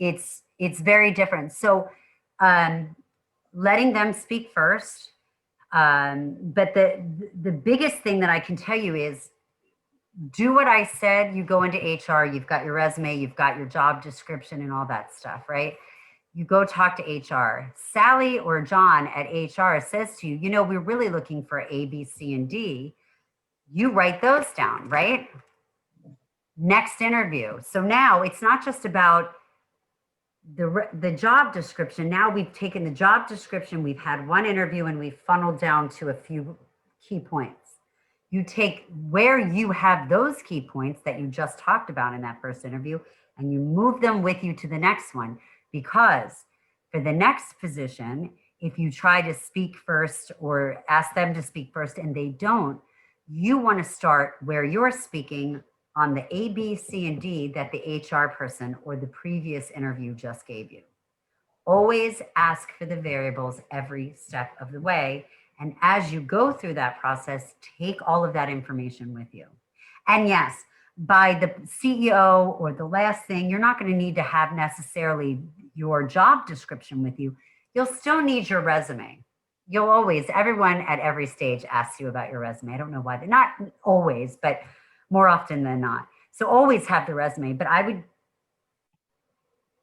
very different. So letting them speak first. But the biggest thing that I can tell you is do what I said. You go into HR, you've got your resume, you've got your job description and all that stuff, right? You go talk to HR. Sally or John at HR says to you, you know, we're really looking for A, B, C, and D. You write those down, right? Next interview. So now it's not just about the job description. Now we've taken the job description, we've had one interview, and we've funneled down to a few key points. You take where you have those key points that you just talked about in that first interview, and you move them with you to the next one. Because for the next position, if you try to speak first or ask them to speak first and they don't, you want to start where you're speaking on the A, B, C, and D that the HR person or the previous interview just gave you. Always ask for the variables every step of the way. And as you go through that process, take all of that information with you. And yes, by the CEO or the last thing, you're not going to need to have necessarily your job description with you. You'll still need your resume. You'll always, everyone at every stage asks you about your resume. I don't know why. They're not always, but more often than not. So always have the resume, but I would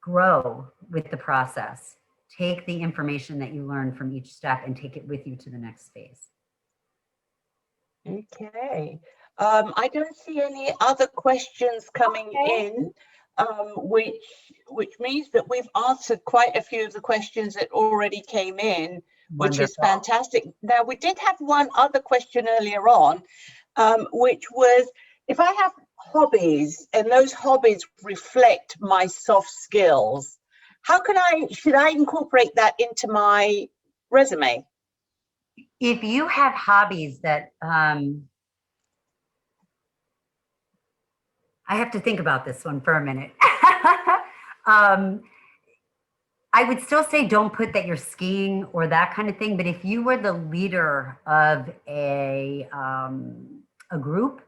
grow with the process. Take the information that you learn from each step and take it with you to the next phase. Okay. I don't see any other questions coming in, which means that we've answered quite a few of the questions that already came in, which is fantastic. Now, we did have one other question earlier on, which was, if I have hobbies and those hobbies reflect my soft skills, should I incorporate that into my resume? If you have hobbies that, I have to think about this one for a minute. I would still say don't put that you're skiing or that kind of thing. But if you were the leader of a group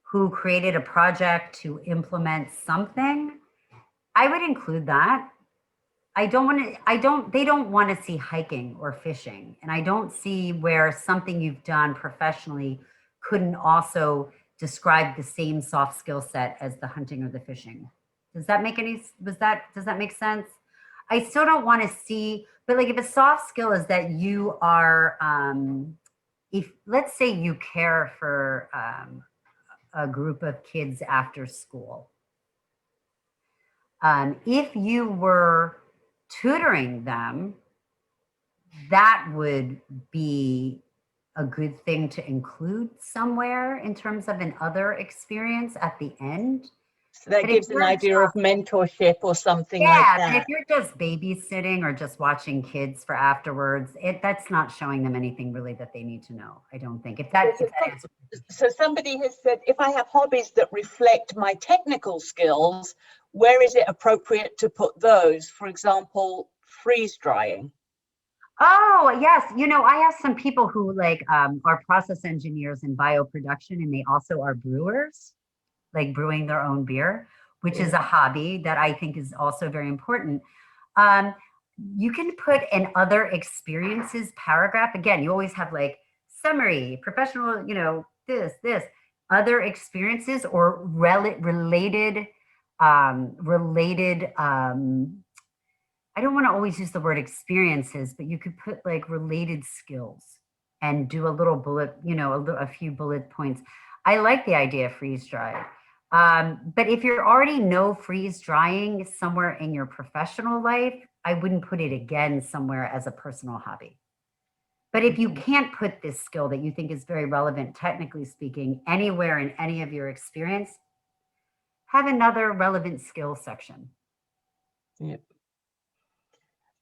who created a project to implement something, I would include that. They don't want to see hiking or fishing. And I don't see where something you've done professionally couldn't also describe the same soft skill set as the hunting or the fishing. Does that make does that make sense? I still don't want to see, but like if a soft skill is that you are, if let's say you care for a group of kids after school. If you were tutoring them, that would be a good thing to include somewhere in terms of an other experience at the end. So that gives an idea of mentorship or something like that. Yeah, but if you're just babysitting or just watching kids for afterwards, that's not showing them anything really that they need to know, I don't think. So somebody has said, if I have hobbies that reflect my technical skills, where is it appropriate to put those? For example, freeze drying. Oh, yes. I have some people who are process engineers in bioproduction, and they also are brewers, like brewing their own beer, which is a hobby that I think is also very important. You can put an other experiences paragraph. Again, you always have like summary, professional, this, other experiences or related, I don't want to always use the word experiences, but you could put like related skills and do a little bullet, a few bullet points. I like the idea of freeze dry. But if you already know freeze drying somewhere in your professional life, I wouldn't put it again somewhere as a personal hobby. But if you can't put this skill that you think is very relevant, technically speaking, anywhere in any of your experience, have another relevant skill section. Yep.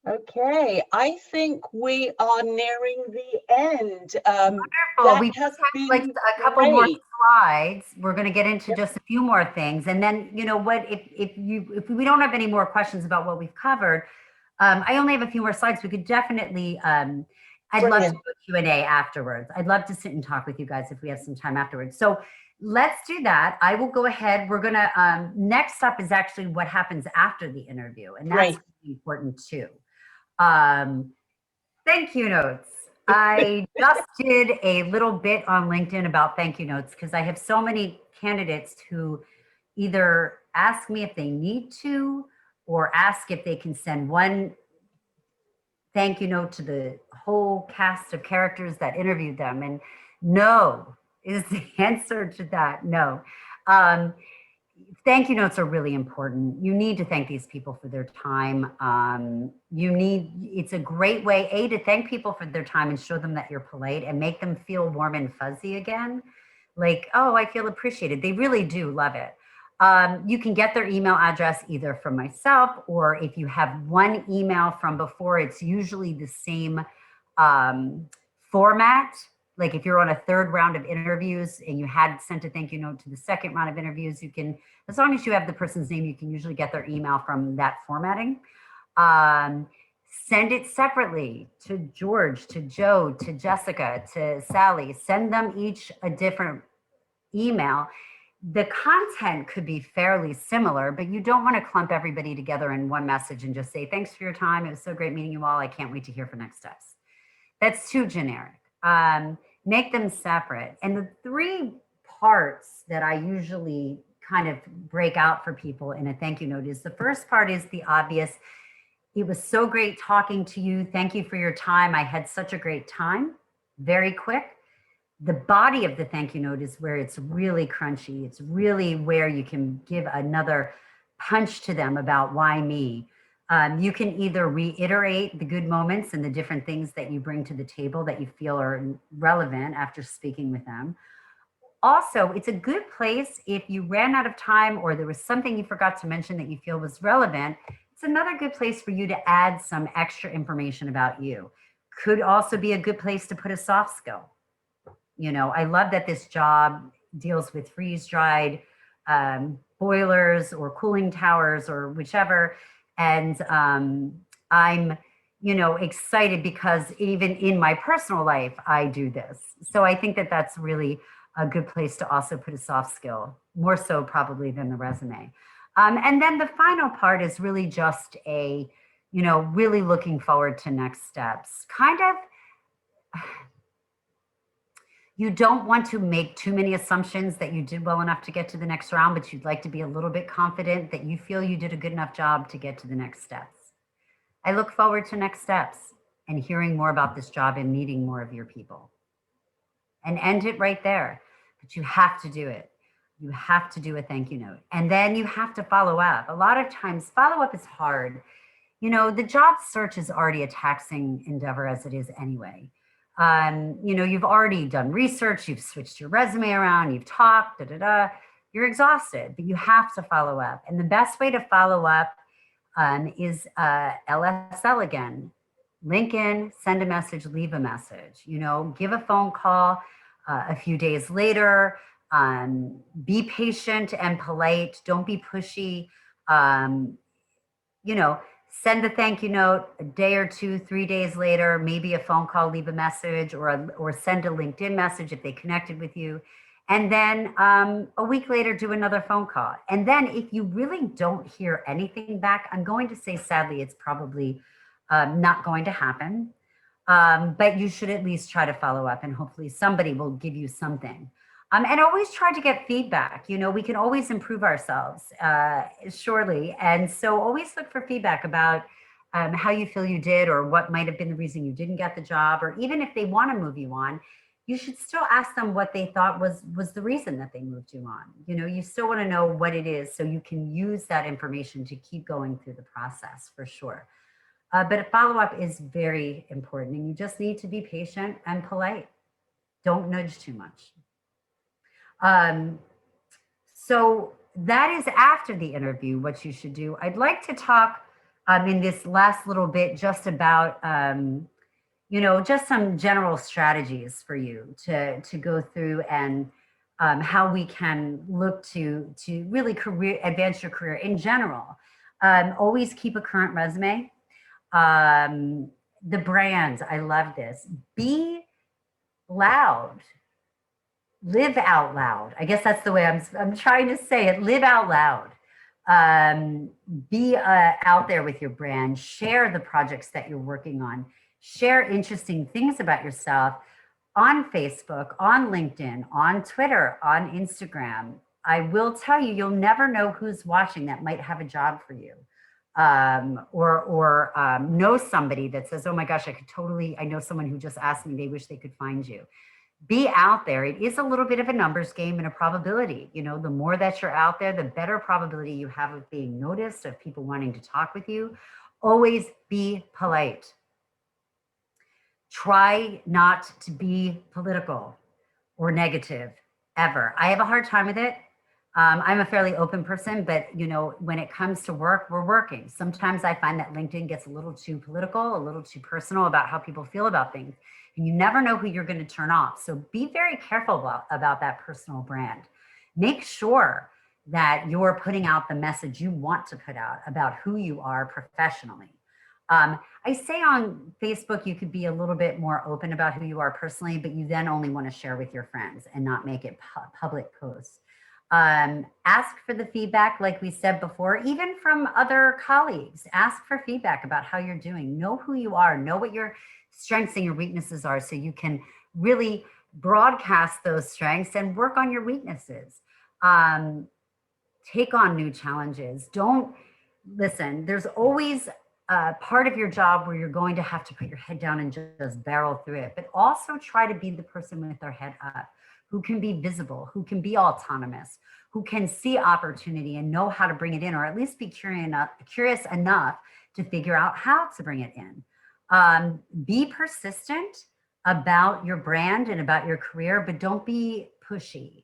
Okay, I think we are nearing the end. Wonderful. We just have like a couple more slides. We're going to get into just a few more things, and then if we don't have any more questions about what we've covered, I only have a few more slides. We could definitely. I'd love to do a Q&A afterwards. I'd love to sit and talk with you guys if we have some time afterwards. So let's do that. I will go ahead. We're going to next up is actually what happens after the interview, and that's really important too. Thank you notes. I just did a little bit on LinkedIn about thank you notes because I have so many candidates who either ask me if they need to or ask if they can send one thank you note to the whole cast of characters that interviewed them. And no is the answer to that. No. Thank you notes are really important. You need to thank these people for their time. It's a great way, to thank people for their time and show them that you're polite and make them feel warm and fuzzy again. Like, oh, I feel appreciated. They really do love it. You can get their email address either from myself, or if you have one email from before, it's usually the same format. Like if you're on a third round of interviews and you had sent a thank you note to the second round of interviews, you can, as long as you have the person's name, you can usually get their email from that formatting. Send it separately to George, to Joe, to Jessica, to Sally. Send them each a different email. The content could be fairly similar, but you don't want to clump everybody together in one message and just say, thanks for your time. It was so great meeting you all. I can't wait to hear for next steps. That's too generic. Make them separate. And the three parts that I usually kind of break out for people in a thank you note is the first part is the obvious. It was so great talking to you. Thank you for your time. I had such a great time. Very quick. the body of the thank you note is where it's really crunchy. It's really where you can give another punch to them about why me. You can either reiterate the good moments and the different things that you bring to the table that you feel are relevant after speaking with them. Also, it's a good place if you ran out of time or there was something you forgot to mention that you feel was relevant. It's another good place for you to add some extra information about you. Could also be a good place to put a soft skill. You know, I love that this job deals with freeze-dried boilers or cooling towers or whichever. And I'm, you know, excited because even in my personal life, I do this. So I think that that's really a good place to also put a soft skill, more so probably than the resume. And then the final part is really just a, you know, really looking forward to next steps. Kind of, you don't want to make too many assumptions that you did well enough to get to the next round, but you'd like to be a little bit confident that you feel you did a good enough job to get to the next steps. I look forward to next steps and hearing more about this job and meeting more of your people. And end it right there. But you have to do it. You have to do a thank you note. And then you have to follow up. A lot of times, follow up is hard. You know, the job search is already a taxing endeavor as it is anyway. You know, you've already done research, you've switched your resume around, you've talked, you're exhausted, but you have to follow up. And the best way to follow up is LSL again. Link in, send a message, leave a message, you know, give a phone call a few days later. Be patient and polite. Don't be pushy. You know, send a thank you note a day or two, 3 days later, maybe a phone call, leave a message, or send a LinkedIn message if they connected with you. And then a week later, do another phone call. And then if you really don't hear anything back, I'm going to say, sadly, it's probably not going to happen. But you should at least try to follow up and hopefully somebody will give you something. And always try to get feedback. You know, we can always improve ourselves, surely. And so always look for feedback about how you feel you did or what might have been the reason you didn't get the job. Or even if they want to move you on, you should still ask them what they thought was the reason that they moved you on. You know, you still want to know what it is so you can use that information to keep going through the process for sure. But a follow-up is very important and you just need to be patient and polite. Don't nudge too much. So that is after the interview, what you should do. I'd like to talk in this last little bit just about, you know, just some general strategies for you to go through and how we can look to really advance your career in general. Always keep a current resume. The brands, I love this. Be loud. Live out loud. I guess that's the way I'm trying to say it. Live out loud. Be out there with your brand. Share the projects that you're working on. Share interesting things about yourself on Facebook, on LinkedIn, on Twitter, on Instagram. I will tell you, you'll never know who's watching that might have a job for you. Or know somebody that says, oh my gosh, I know someone who just asked me, they wish they could find you. Be out there. It is a little bit of a numbers game and a probability. You know, the more that you're out there, the better probability you have of being noticed, of people wanting to talk with you. Always be polite. Try not to be political or negative ever. I have a hard time with it. I'm a fairly open person, but you know, when it comes to work, we're working. Sometimes I find that LinkedIn gets a little too political, a little too personal about how people feel about things. And you never know who you're going to turn off. So be very careful about that personal brand. Make sure that you're putting out the message you want to put out about who you are professionally. I say on Facebook, you could be a little bit more open about who you are personally, but you then only want to share with your friends and not make it public posts. Ask for the feedback, like we said before, even from other colleagues. Ask for feedback about how you're doing. Know who you are. Know what your strengths and your weaknesses are so you can really broadcast those strengths and work on your weaknesses. Take on new challenges. Don't listen. There's always part of your job where you're going to have to put your head down and just barrel through it, but also try to be the person with their head up, who can be visible, who can be autonomous, who can see opportunity and know how to bring it in, or at least be curious enough to figure out how to bring it in. Be persistent about your brand and about your career, but don't be pushy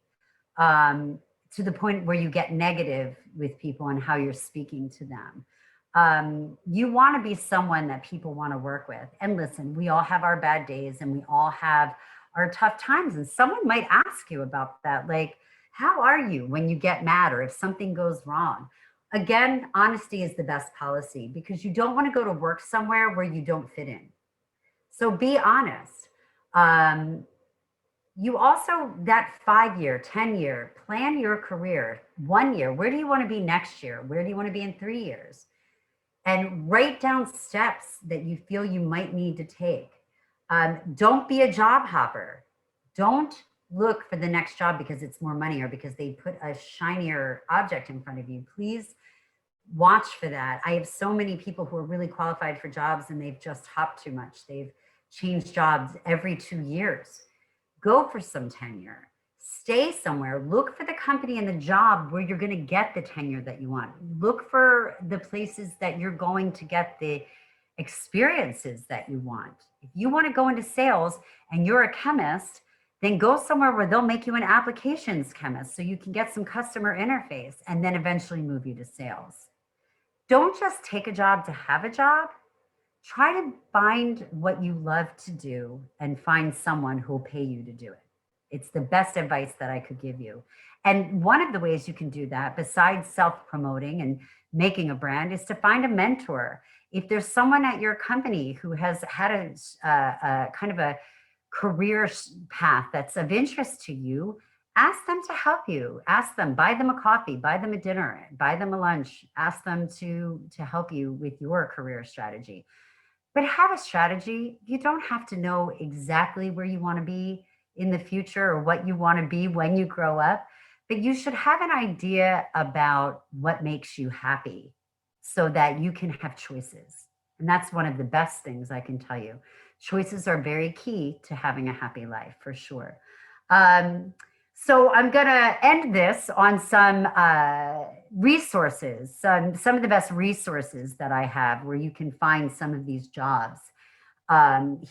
to the point where you get negative with people and how you're speaking to them. You want to be someone that people want to work with. And listen, we all have our bad days and we all have our tough times. And someone might ask you about that. Like, how are you when you get mad or if something goes wrong? Again, honesty is the best policy because you don't want to go to work somewhere where you don't fit in. So be honest. You also, that 5-year, 10-year, plan your career. 1 year, where do you want to be next year? Where do you want to be in 3 years? And write down steps that you feel you might need to take. Don't be a job hopper. Don't look for the next job because it's more money or because they put a shinier object in front of you. Please watch for that. I have so many people who are really qualified for jobs and they've just hopped too much. They've changed jobs every 2 years. Go for some tenure. Stay somewhere. Look for the company and the job where you're going to get the tenure that you want. Look for the places that you're going to get the experiences that you want. If you want to go into sales and you're a chemist, then go somewhere where they'll make you an applications chemist so you can get some customer interface and then eventually move you to sales. Don't just take a job to have a job. Try to find what you love to do and find someone who will pay you to do it. It's the best advice that I could give you. And one of the ways you can do that, besides self-promoting and making a brand, is to find a mentor. If there's someone at your company who has had a kind of a career path that's of interest to you, ask them to help you. Ask them, buy them a coffee, buy them a dinner, buy them a lunch, ask them to help you with your career strategy. But have a strategy. You don't have to know exactly where you want to be in the future or what you want to be when you grow up, but you should have an idea about what makes you happy so that you can have choices. And that's one of the best things I can tell you. Choices are very key to having a happy life, for sure. So I'm going to end this on some resources, some of the best resources that I have where you can find some of these jobs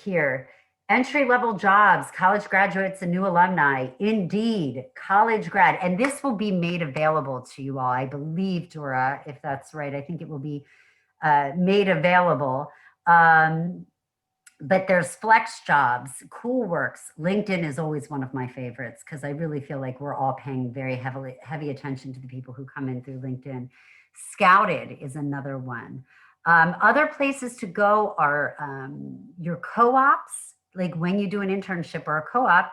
here. Entry-level jobs, college graduates and new alumni, Indeed, college grad. And this will be made available to you all, I believe, Dora, if that's right. I think it will be made available. But there's flex jobs, cool works. LinkedIn is always one of my favorites because I really feel like we're all paying very heavy attention to the people who come in through LinkedIn. Scouted is another one. Other places to go are your co-ops. Like when you do an internship or a co-op,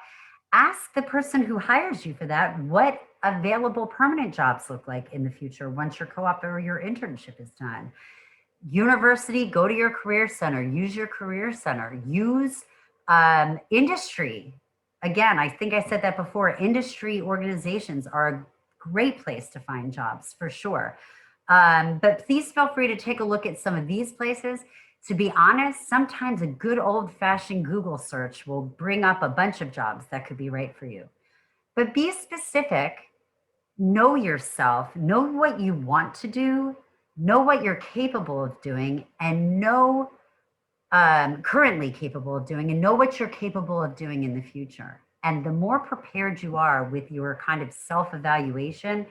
ask the person who hires you for that what available permanent jobs look like in the future once your co-op or your internship is done. University, go to your career center, use your career center, use industry. Again, I think I said that before, industry organizations are a great place to find jobs for sure. But please feel free to take a look at some of these places. To be honest, sometimes a good old-fashioned Google search will bring up a bunch of jobs that could be right for you. But be specific, know yourself, know what you want to do, know what you're capable of doing, and know currently capable of doing, and know what you're capable of doing in the future. And the more prepared you are with your kind of self-evaluation,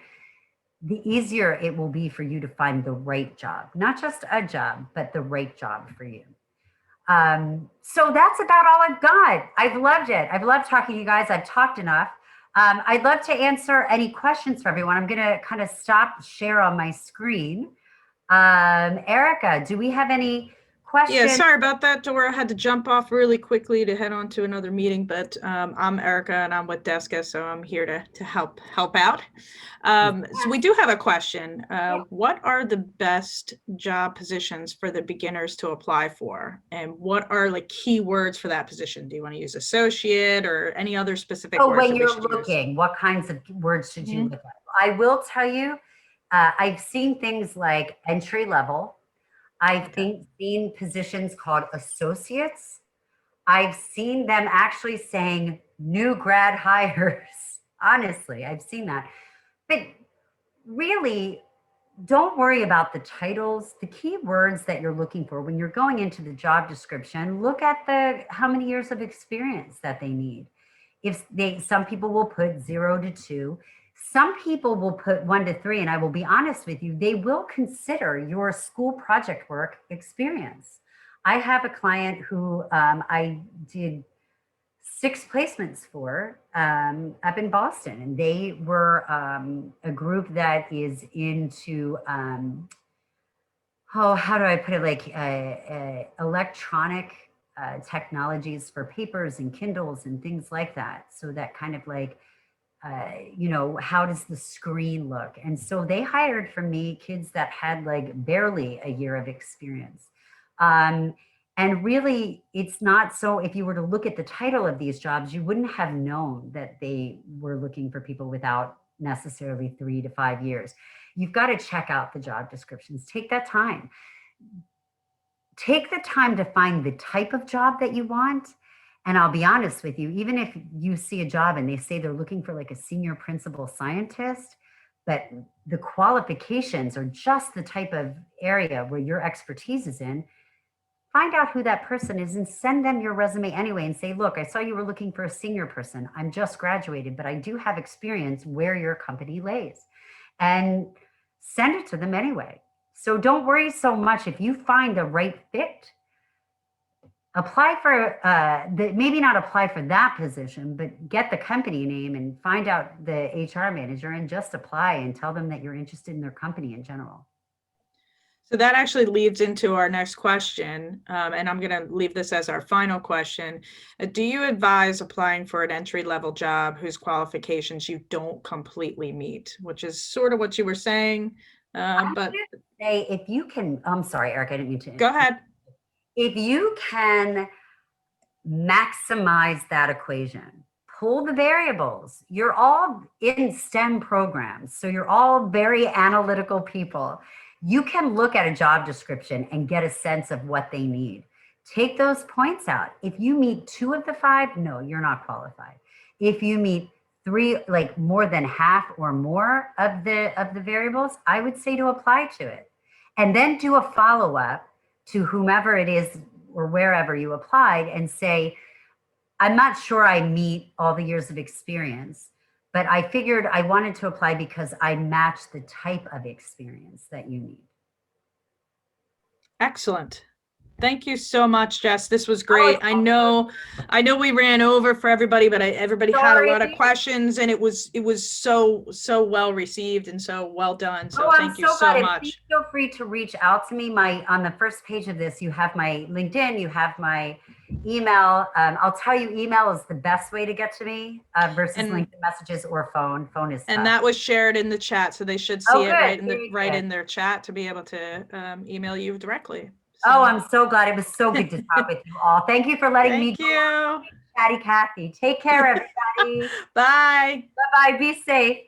the easier it will be for you to find the right job, not just a job, but the right job for you. So that's about all I've got. I've loved it. I've loved talking to you guys. I've talked enough. I'd love to answer any questions for everyone. I'm going to kind of stop share on my screen. Erica, do we have any questions? Yeah, sorry about that, Dora. I had to jump off really quickly to head on to another meeting, but I'm Erica and I'm with Deska, so I'm here to help out. So we do have a question. What are the best job positions for the beginners to apply for? And what are like keywords for that position? Do you want to use associate or any other specific words? When you're looking, what kinds of words should you look at? I will tell you, I've seen things like entry level. I've seen positions called associates. I've seen them actually saying new grad hires. Honestly, I've seen that. But really, don't worry about the titles. The key words that you're looking for when you're going into the job description, look at how many years of experience that they need. Some people will put 0 to 2. Some people will put 1 to 3. And I will be honest with you, they will consider your school project work experience. I have a client who I did 6 placements for up in Boston, and they were a group that is into how do I put it, like electronic technologies for papers and Kindles and things like that. So that kind of like, how does the screen look? And so they hired from me kids that had like barely a year of experience. And really, it's not so, if you were to look at the title of these jobs, you wouldn't have known that they were looking for people without necessarily 3 to 5 years. You've got to check out the job descriptions. Take that time. Take the time to find the type of job that you want. And I'll be honest with you, even if you see a job and they say they're looking for like a senior principal scientist, but the qualifications are just the type of area where your expertise is in, find out who that person is and send them your resume anyway and say, look, I saw you were looking for a senior person. I'm just graduated, but I do have experience where your company lays. And send it to them anyway. So don't worry so much. If you find the right fit, apply for, maybe not apply for that position, but get the company name and find out the HR manager and just apply and tell them that you're interested in their company in general. So that actually leads into our next question, and I'm going to leave this as our final question. Do you advise applying for an entry-level job whose qualifications you don't completely meet, which is sort of what you were saying, but say if you can, I'm sorry, Eric, I didn't mean to. Go ahead. If you can maximize that equation, pull the variables. You're all in STEM programs, so you're all very analytical people. You can look at a job description and get a sense of what they need. Take those points out. If you meet 2 of the 5, no, you're not qualified. If you meet 3, like more than half or more of the variables, I would say to apply to it. And then do a follow-up to whomever it is or wherever you applied and say, I'm not sure I meet all the years of experience, but I figured I wanted to apply because I match the type of experience that you need. Excellent. Thank you so much, Jess. This was great. I know we ran over for everybody, but everybody had a lot of questions, and it was so well received and so well done. So thank you so much. Please feel free to reach out to me. On the first page of this, you have my LinkedIn, you have my email. I'll tell you, email is the best way to get to me versus LinkedIn messages or phone. Phone is tough. And that was shared in the chat, so they should see it right in their chat to be able to email you directly. So. Oh, I'm so glad. It was so good to talk with you all. Thank you for letting me. Thank you. Chatty Cathy. Take care, everybody. Bye. Bye-bye. Be safe.